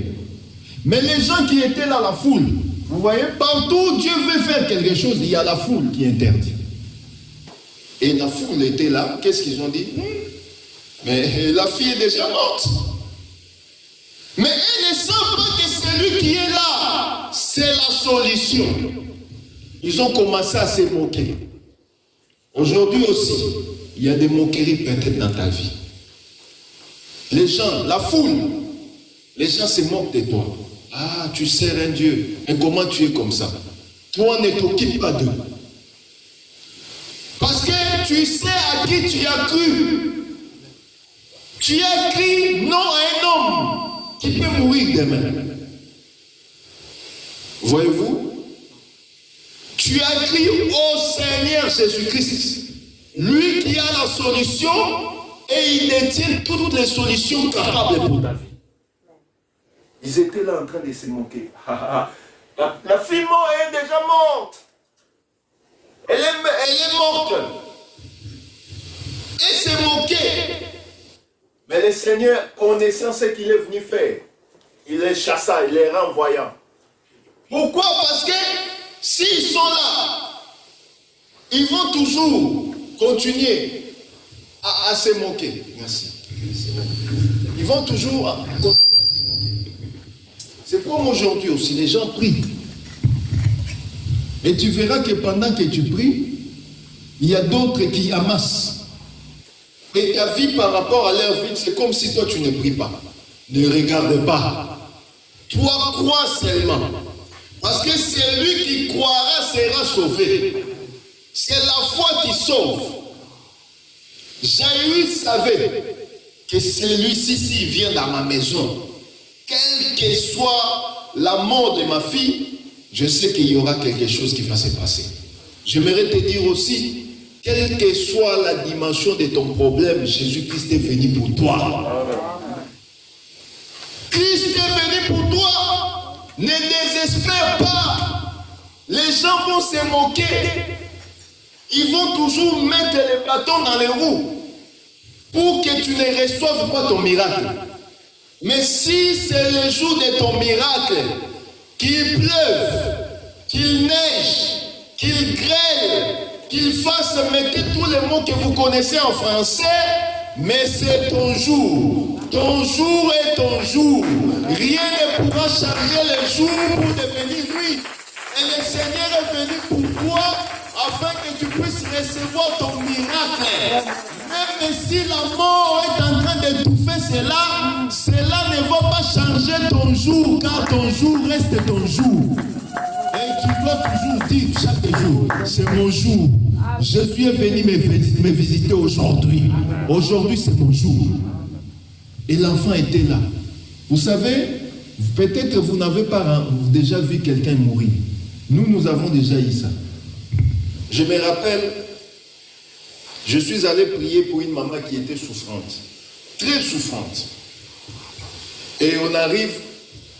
Mais les gens qui étaient là, la foule, vous voyez, partout où Dieu veut faire quelque chose, il y a la foule qui interdit. Et la foule était là, qu'est-ce qu'ils ont dit? Mais la fille est déjà morte. Mais ils ne savent pas que celui qui est là, c'est la solution. Ils ont commencé à se moquer. Aujourd'hui aussi, il y a des moqueries peut-être dans ta vie. Les gens, la foule, les gens se moquent de toi. Ah, tu sers un Dieu. Et comment tu es comme ça? Toi, ne t'occupe pas d'eux. Parce que tu sais à qui tu as cru. Tu as cru non à un homme qui peut mourir demain. Voyez-vous? Tu as cru au Seigneur Jésus-Christ. Lui qui a la solution et il détient toutes les solutions capables pour ta vie. Ils étaient là en train de se moquer. La fille morte est déjà morte. Elle est morte. Et se moquer. Mais le Seigneur, connaissant ce qu'il est venu faire, il les chassa, il les renvoya. Pourquoi? Parce que s'ils sont là, ils vont toujours continuer à se moquer. Merci. Ils vont toujours continuer à se moquer. C'est comme aujourd'hui aussi, les gens prient. Et tu verras que pendant que tu pries, il y a d'autres qui amassent. Et ta vie par rapport à leur vie, c'est comme si toi tu ne pries pas. Ne regarde pas. Toi crois seulement. Parce que celui qui croira sera sauvé. C'est la foi qui sauve. Jaïrus savait que celui-ci, s'il vient dans ma maison, quelle que soit la mort de ma fille, je sais qu'il y aura quelque chose qui va se passer. J'aimerais te dire aussi, quelle que soit la dimension de ton problème, Jésus-Christ est venu pour toi. Christ est venu pour toi. Ne désespère pas. Les gens vont se moquer. Ils vont toujours mettre les bâtons dans les roues pour que tu ne reçoives pas ton miracle. Mais si c'est le jour de ton miracle, qu'il pleuve, qu'il neige, qu'il grêle, qu'il fasse, mettez tous les mots que vous connaissez en français, mais c'est ton jour. Ton jour est ton jour. Rien ne pourra changer le jour pour devenir nuit. Et le Seigneur est venu pour toi afin que tu puisses recevoir ton miracle. Même si la mort est en train d'étouffer cela, cela ne va pas changer ton jour, car ton jour reste ton jour. Et tu dois toujours dire chaque jour, c'est mon jour. Jésus est venu me visiter aujourd'hui. Aujourd'hui, c'est mon jour. Et l'enfant était là. Vous savez, peut-être que vous n'avez pas déjà vu quelqu'un mourir. Nous avons déjà eu ça. Je me rappelle, je suis allé prier pour une maman qui était souffrante. Très souffrante. Et on arrive,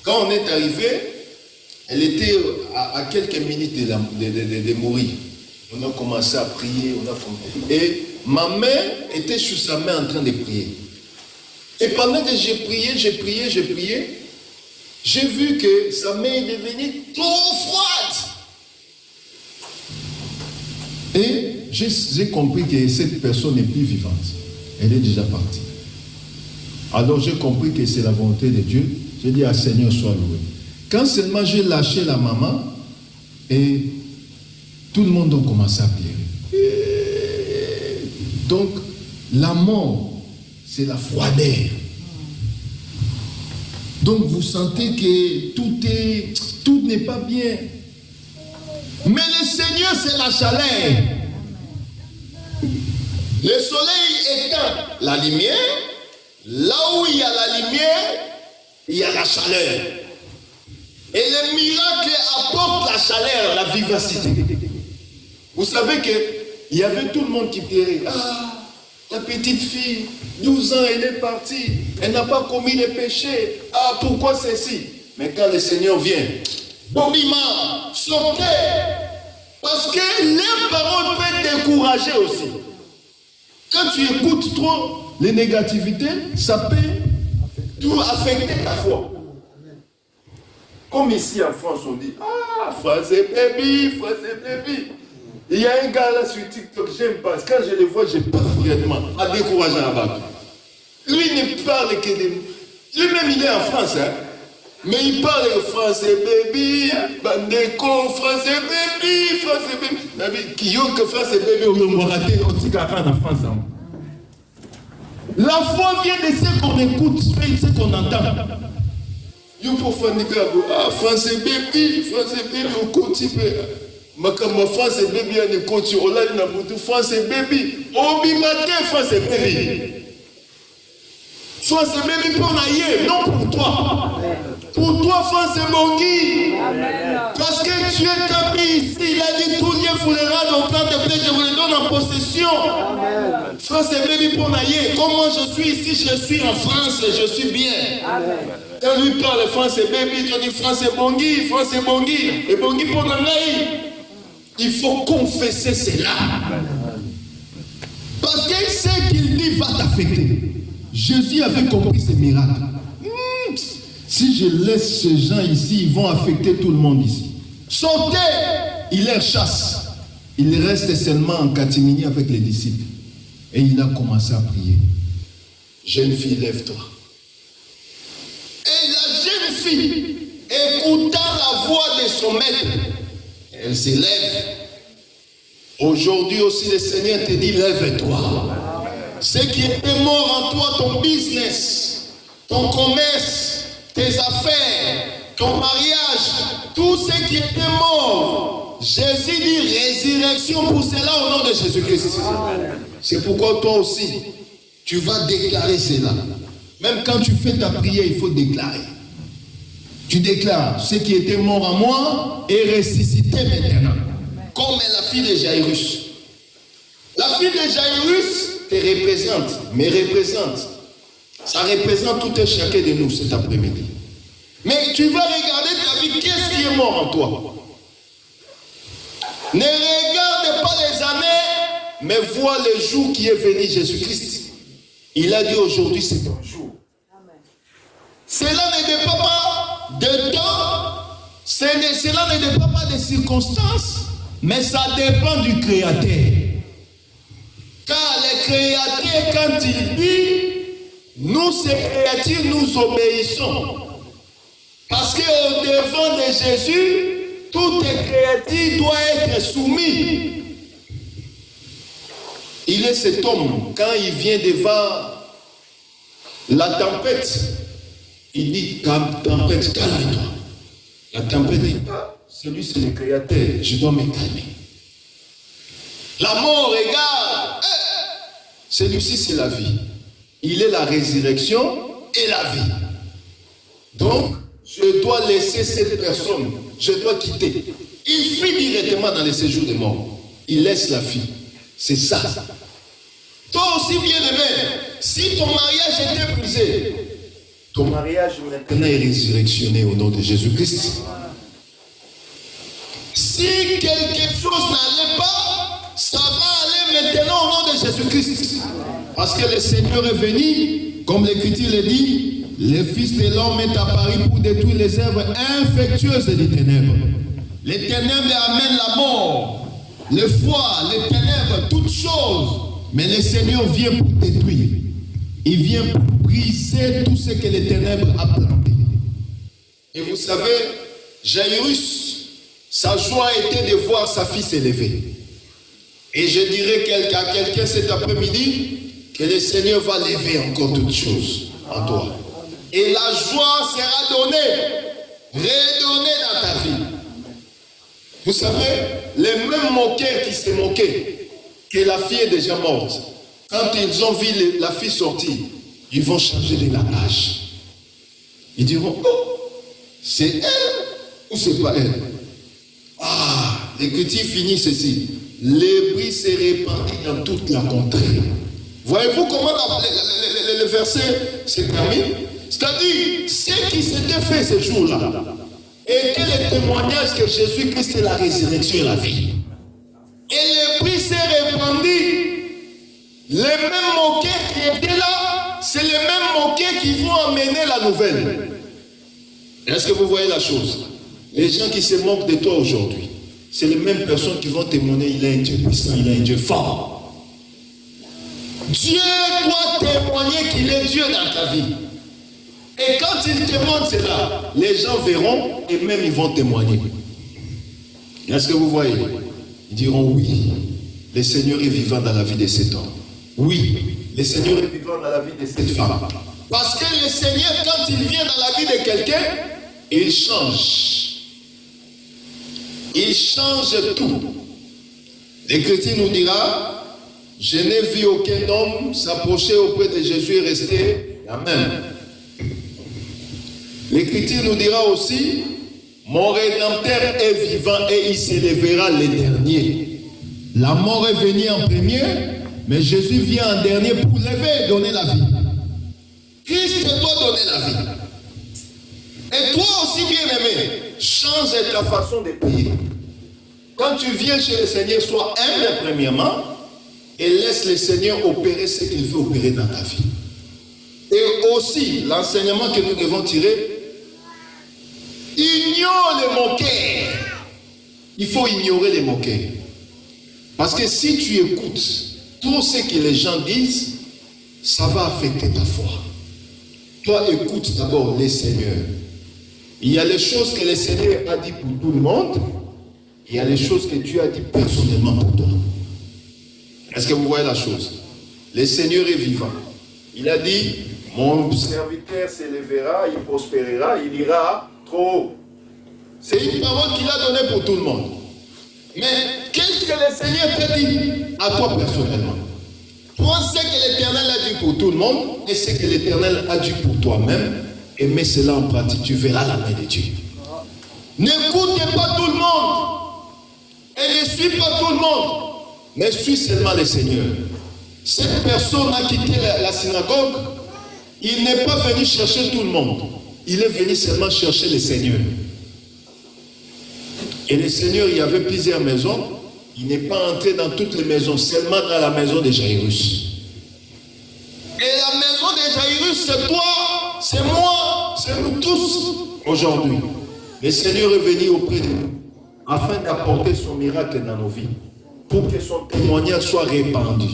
quand on est arrivé, elle était à quelques minutes de mourir. On a commencé à prier, et ma main était sur sa main en train de prier. Et pendant que j'ai prié, j'ai vu que sa main est devenue trop froide. Et j'ai compris que cette personne n'est plus vivante. Elle est déjà partie. Alors j'ai compris que c'est la volonté de Dieu. J'ai dit, Seigneur, sois loué. Quand seulement j'ai lâché la maman, et tout le monde a commencé à pleurer. Donc, la mort, c'est la froideur. Donc, vous sentez que tout n'est pas bien. Mais le Seigneur, c'est la chaleur. Le soleil éteint la lumière. Là où il y a la lumière, il y a la chaleur. Et le miracle apporte la chaleur, la vivacité. Vous savez qu'il y avait tout le monde qui pleurait. Ah, la petite fille, 12 ans, elle est partie. Elle n'a pas commis de péché. Ah, pourquoi ceci? Mais quand le Seigneur vient, Bobima, sortez. Parce que les paroles peuvent décourager aussi. Quand tu écoutes trop les négativités, ça peut tout affecter ta foi. Comme ici en France, on dit, ah, France et baby, France et baby. Il y a un gars là sur TikTok, j'aime pas. Quand je le vois, j'ai peur vraiment à décourager la bague. Lui ne parle que de... Lui-même, il est en France, hein. Mais il parle de France et baby, bandeko, France et baby, France et baby. Qui y a que France et baby, on va rater, on dit qu'à en France. Hein. La foi vient de ce qu'on écoute, ce qu'on entend. You pour faire ah, France et baby, on continue. Ma France et baby, on continue. On a France et baby. Obi matin, France et baby. France et baby pour naïe, non pour toi. Pour toi, France et Bongui. Parce que tu es tapé ici. Il a dit tout Dieu foulera dans plan de paix, je vous le donne en possession. France et baby pour naïe. Comme moi je suis ici, je suis en France, je suis bien. Quand lui parle France et baby, tu dis France et Bongui, France et Bongui. Et Bongui pour naïe. Il faut confesser cela. Parce que ce qu'il dit va t'affecter. Jésus avait compris ces miracles. Si je laisse ces gens ici, ils vont affecter tout le monde ici. Sortez, il les chasse. Il reste seulement en catimini avec les disciples. Et il a commencé à prier. Jeune fille, lève-toi. Et la jeune fille, écoutant la voix de son maître, elle s'élève. Aujourd'hui aussi, le Seigneur te dit, lève-toi. Ce qui était mort en toi, ton business, ton commerce, tes affaires, ton mariage, tout ce qui était mort, Jésus dit résurrection pour cela au nom de Jésus-Christ. C'est pourquoi toi aussi, tu vas déclarer cela. Même quand tu fais ta prière, il faut déclarer. Tu déclares, ce qui était mort en moi est ressuscité maintenant. Comme la fille de Jairus. La fille de Jairus te représente, me représente. Ça représente tout et chacun de nous cet après-midi. Mais tu vas regarder ta vie, qu'est-ce qui est mort en toi? Ne regarde pas les années, mais vois le jour qui est venu, Jésus-Christ. Il a dit aujourd'hui, c'est ton jour. Cela ne dépend pas de temps, cela ne dépend pas des circonstances, mais ça dépend du Créateur. Car le Créateur, quand il dit, nous, ces créatures, nous obéissons. Parce qu'au devant de Jésus, toute créature doit être soumise. Il est cet homme, quand il vient devant la tempête, il dit, tempête, calme-toi. La tempête dit, celui c'est le Créateur, je dois me calmer. La mort, regarde, celui-ci c'est la vie. Il est la résurrection et la vie. Donc, je dois laisser cette personne, je dois quitter. Il fuit directement dans le séjour des morts. Il laisse la fille. C'est ça. Toi aussi, bien-aimé, si ton mariage était brisé, Ton mariage maintenant est résurrectionné au nom de Jésus-Christ. Si quelque chose n'allait pas, ça va aller maintenant au nom de Jésus-Christ. Parce que le Seigneur est venu, comme l'Écriture le dit, le Fils de l'homme est apparu pour détruire les œuvres infectieuses des ténèbres. Les ténèbres amènent la mort, le froid, les ténèbres, toutes choses. Mais le Seigneur vient pour détruire. Il vient pour briser tout ce que les ténèbres a planté. Et vous savez, Jairus, sa joie était de voir sa fille s'élever. Et je dirais à quelqu'un cet après-midi que le Seigneur va lever encore toutes choses en toi. Et la joie sera donnée, redonnée dans ta vie. Vous savez, les mêmes moqueurs qui se moquaient que la fille est déjà morte, quand ils ont vu la fille sortir, ils vont changer de langage. Ils diront, oh, c'est elle ou c'est pas elle? Ah, l'Écriture finit ceci. Les bris se répandit dans toute la contrée. Voyez-vous comment le verset se termine? C'est-à-dire, ce qui s'était fait ce jour-là était le témoignage que Jésus-Christ est la résurrection et la vie. Et les bris se répandit. Les mêmes moqueurs qui étaient là, c'est les mêmes moqueurs qui vont amener la nouvelle. Est-ce que vous voyez la chose? Les gens qui se moquent de toi aujourd'hui, c'est les mêmes personnes qui vont témoigner, il a un Dieu puissant, il a un Dieu fort. Dieu doit témoigner qu'il est Dieu dans ta vie. Et quand il témoigne cela, les gens verront et même ils vont témoigner. Est-ce que vous voyez? Ils diront oui, le Seigneur est vivant dans la vie de cet homme. Oui, le Seigneur est vivant dans la vie de cette femme. Parce que le Seigneur, quand il vient dans la vie de quelqu'un, il change. Il change tout. L'Écriture nous dira, je n'ai vu aucun homme s'approcher auprès de Jésus et rester la même. L'Écriture nous dira aussi, mon Rédempteur est vivant et il s'élèvera le dernier. La mort est venue en premier, mais Jésus vient en dernier pour lever et donner la vie. Christ doit donner la vie. Et toi aussi, bien-aimé, change ta façon de prier. Quand tu viens chez le Seigneur, sois humble premièrement et laisse le Seigneur opérer ce qu'il veut opérer dans ta vie. Et aussi, l'enseignement que nous devons tirer, ignore les moqueurs. Il faut ignorer les moqueurs. Parce que si tu écoutes tout ce que les gens disent, ça va affecter ta foi. Toi, écoute d'abord les seigneurs. Il y a les choses que le Seigneur a dit pour tout le monde. Il y a les choses que Dieu a dit personnellement pour toi. Est-ce que vous voyez la chose? Le Seigneur est vivant. Il a dit, mon serviteur s'élèvera, il prospérera, il ira trop haut. C'est une parole qu'il a donnée pour tout le monde. Mais qu'est-ce que le Seigneur t'a dit à toi personnellement? Prends ce que l'Éternel a dit pour tout le monde et ce que l'Éternel a dit pour toi-même et mets cela en pratique. Tu verras la main de Dieu. N'écoutez pas tout le monde et ne suis pas tout le monde, mais suis seulement le Seigneur. Cette personne a quitté la synagogue. Il n'est pas venu chercher tout le monde. Il est venu seulement chercher le Seigneur. Et le Seigneur, il y avait plusieurs maisons. Il n'est pas entré dans toutes les maisons, seulement dans la maison de Jairus. Et la maison de Jairus, c'est toi, c'est moi, c'est nous tous aujourd'hui. Le Seigneur est venu auprès de nous afin d'apporter son miracle dans nos vies, pour que son témoignage soit répandu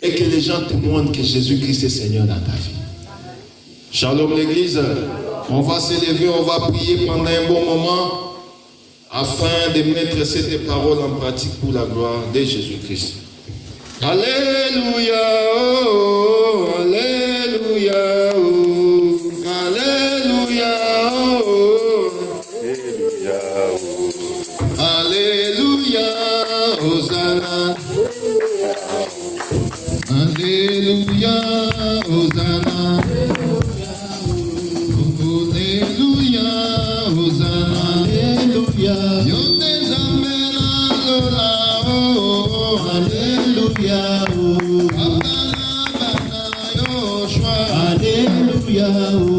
et que les gens témoignent que Jésus-Christ est Seigneur dans ta vie. Shalom l'Église, on va s'élever, on va prier pendant un bon moment afin de mettre cette parole en pratique pour la gloire de Jésus-Christ. Alléluia, oh, Alléluia, oh, Alléluia, oh, Alléluia, oh, Alléluia, Hosanna, Alléluia, Hosanna, Alléluia, Hosanna, Alléluia, yo te zamena lola, oh, Alléluia, oh, Abana, Bana, Yoshua, Alléluia, oh.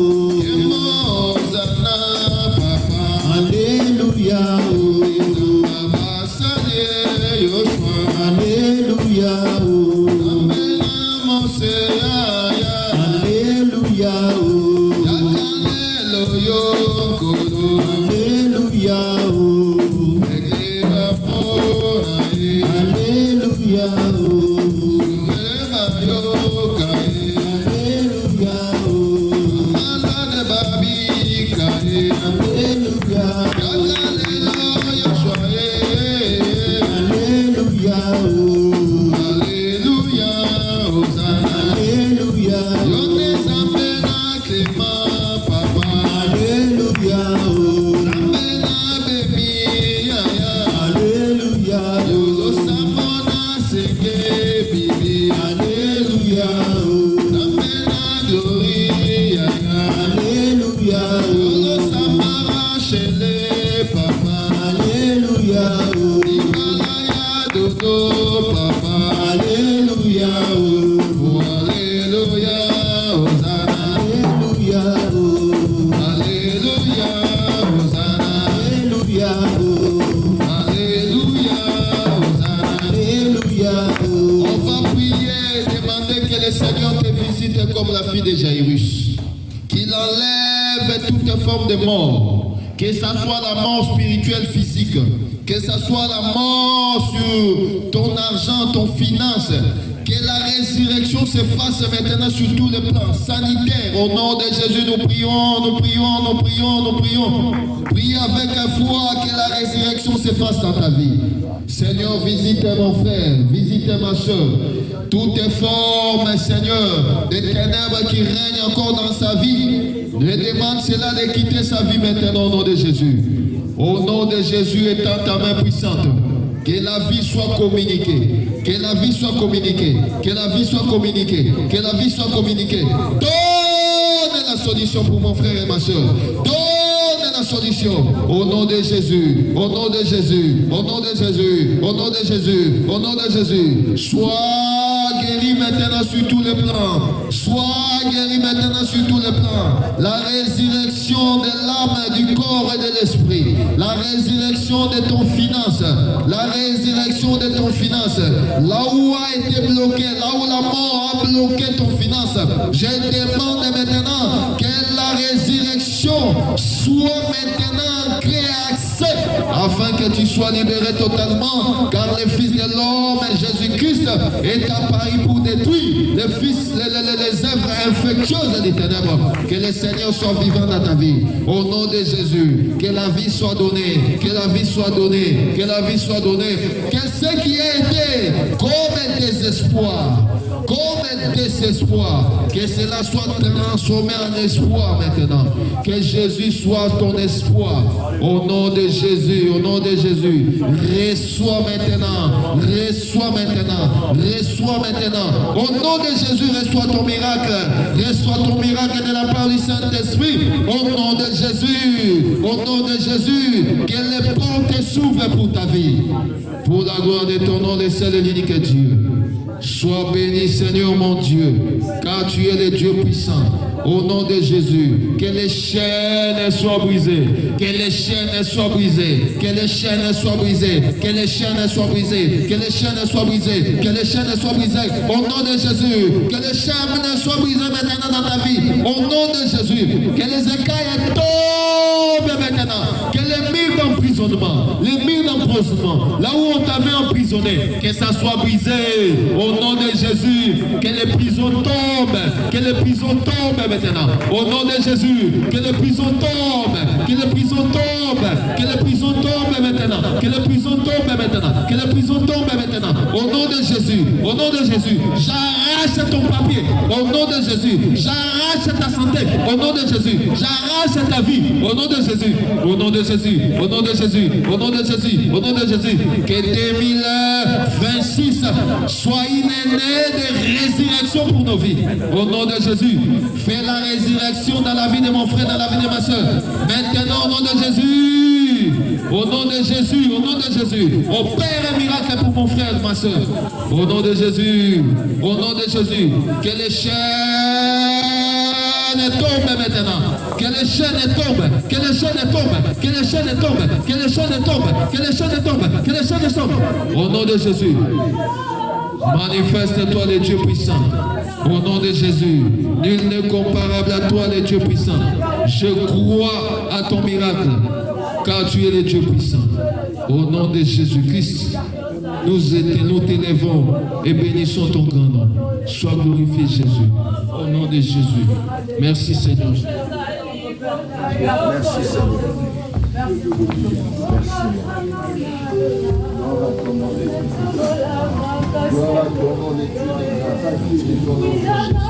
Alléluia, oh. Alléluia, oh. Comme la fille de Jairus, qu'il enlève toute forme de mort, que ce soit la mort spirituelle, physique, que ce soit la mort sur ton argent, ton finance, que la résurrection se fasse maintenant sur tous les plans sanitaires. Au nom de Jésus, nous prions, nous prions, nous prions, nous prions. Prie avec foi que la résurrection se fasse dans ta vie. Seigneur, visite mon frère, visite ma soeur. Toutes les formes, Seigneur, des ténèbres qui règnent encore dans sa vie, je demande cela de quitter sa vie maintenant au nom de Jésus. Au nom de Jésus, étends ta main puissante. Que la vie soit communiquée. Que la vie soit communiquée. Que la vie soit communiquée. Que la vie soit communiquée. Donne la solution pour mon frère et ma soeur. Donne la solution. Au nom de Jésus. Au nom de Jésus. Au nom de Jésus. Au nom de Jésus. Au nom de Jésus. Sois guéri maintenant sur tous les plans. Sois guéri maintenant sur tous les plans. La résurrection de l'âme, du corps et de l'esprit. La résurrection de ton finance. La résurrection de ton finance. Là où a été bloqué, là où la mort a bloqué ton finance. Je demande maintenant que la résurrection soit maintenant créée accès afin que tu sois libéré totalement. Car le Fils de l'homme, Jésus-Christ, est apparu pour détruire les œuvres infectieuses des ténèbres. Que le Seigneur soit vivant dans ta vie. Au nom de Jésus, que la vie soit donnée, que la vie soit donnée, que la vie soit donnée. Que ce qui a été comme un désespoir, que cela soit transformé en espoir maintenant. Que Jésus soit ton espoir. Au nom de Jésus, au nom de Jésus, reçois maintenant, reçois maintenant, reçois maintenant. Au nom de Jésus, reçois ton miracle, reçois ton miracle de la part du Saint-Esprit. Au nom de Jésus, au nom de Jésus, que les portes s'ouvrent pour ta vie. Pour la gloire de ton nom, le seul et l'unique Dieu. Sois béni, Seigneur mon Dieu, car tu es le Dieu puissant. Au nom de Jésus, que les chaînes soient brisées, que les chaînes soient brisées, que les chaînes soient brisées, que les chaînes soient brisées, que les chaînes soient brisées, que les chaînes soient brisées. Au nom de Jésus, que les chaînes soient brisées maintenant dans ta vie. Au nom de Jésus, que les écailles tombent maintenant, que les murs d'emprisonnement, les murs d'emprisonnement, là où on t'avait emprisonné, que ça soit brisé. Au nom de Jésus, que les prisons tombent, que les prisons tombent maintenant. Au nom de Jésus, que les prisons tombent, que les prisons tombent, que les prisons tombent maintenant, que les prisons tombent maintenant, que les prisons tombent maintenant. Au nom de Jésus, au nom de Jésus, j'arrache ton papier. Au nom de Jésus, j'arrache ta santé. Au nom de Jésus, j'arrache ta vie. Au nom de Jésus, au nom de Jésus, au nom de Jésus, au nom de Jésus, au nom de Jésus, que 2026 soit une année de résurrection pour nos vies. Au nom de Jésus, fais la résurrection dans la vie de mon frère, dans la vie de ma soeur. Maintenant, au nom de Jésus, au nom de Jésus, au nom de Jésus, opère un miracle pour mon frère, ma soeur. Au nom de Jésus, au nom de Jésus, que les chaînes tombent maintenant, que les chaînes tombent, que les chaînes tombent, que les chaînes tombent, que les chaînes tombent, que les chaînes tombent, que les chaînes tombent. Au nom de Jésus. Manifeste-toi, le Dieu puissant. Au nom de Jésus. Nul n'est comparable à toi, le Dieu puissant. Je crois à ton miracle, car tu es le Dieu puissant. Au nom de Jésus-Christ, nous t'élevons et bénissons ton grand nom. Sois glorifié, Jésus. Au nom de Jésus. Merci, Seigneur. Merci, Seigneur. Gloire à ton nom, les dieux de grâce.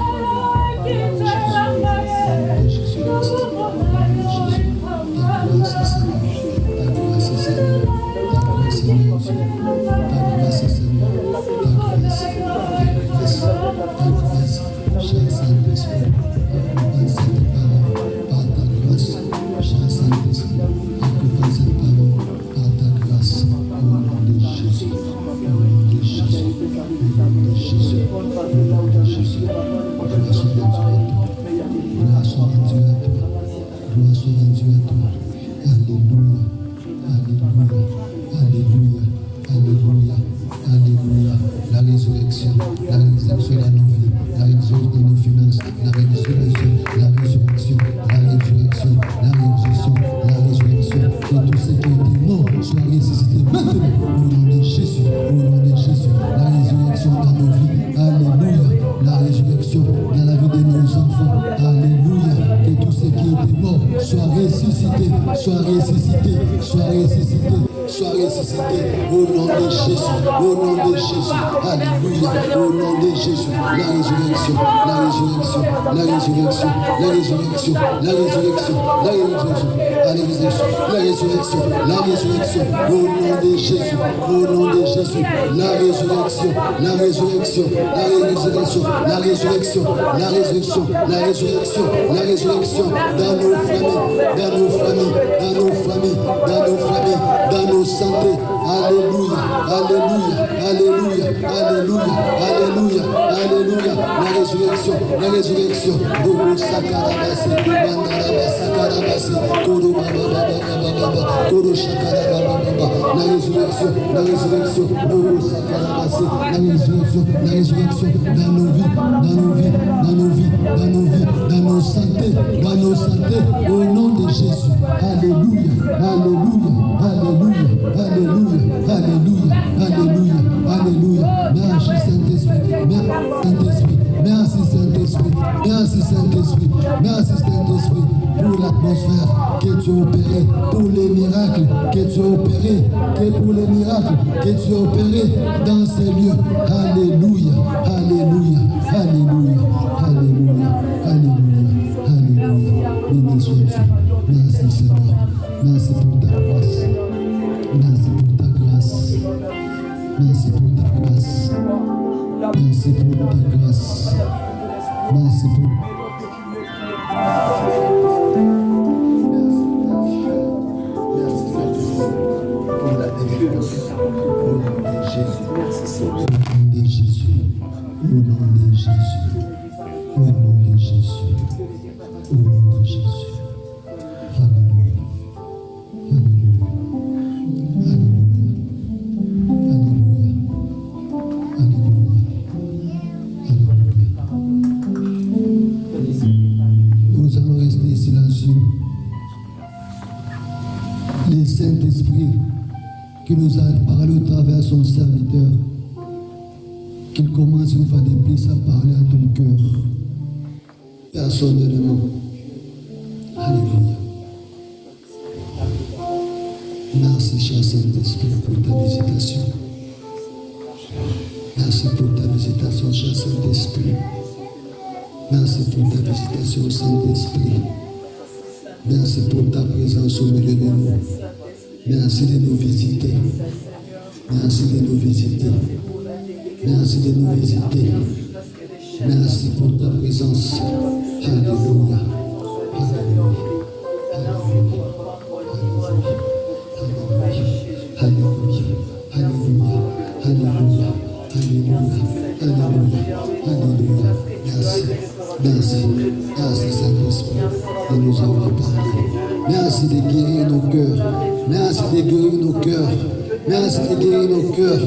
Merci de guérir nos cœurs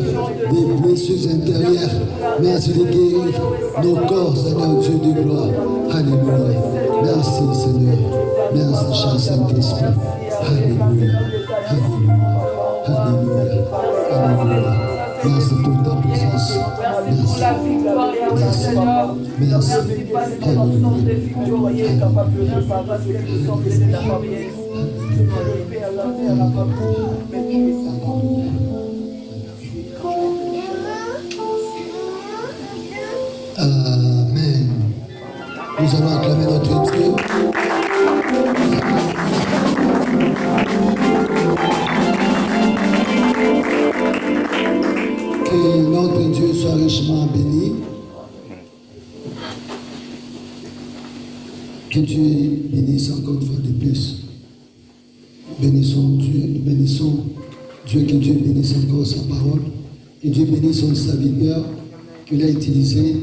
des blessures intérieures. Merci de guérir nos corps, Seigneur Dieu de gloire. Alléluia. Merci, Seigneur. Merci, cher Saint-Esprit. Alléluia. Alléluia. Alléluia. Alléluia. Merci pour ta présence. Merci. Merci. Amen. Nous allons acclamer notre Dieu. Que notre Dieu soit richement béni. Que Dieu bénisse encore une fois de plus. Bénissons Dieu, que Dieu bénisse encore sa parole. Que Dieu bénisse son serviteur qu'il a utilisé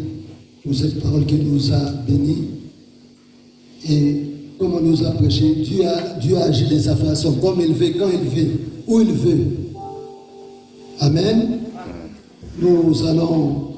pour cette parole qui nous a bénis. Et comme on nous a prêché, Dieu a agi de sa façon, comme il veut, quand il veut, où il veut. Amen. Nous allons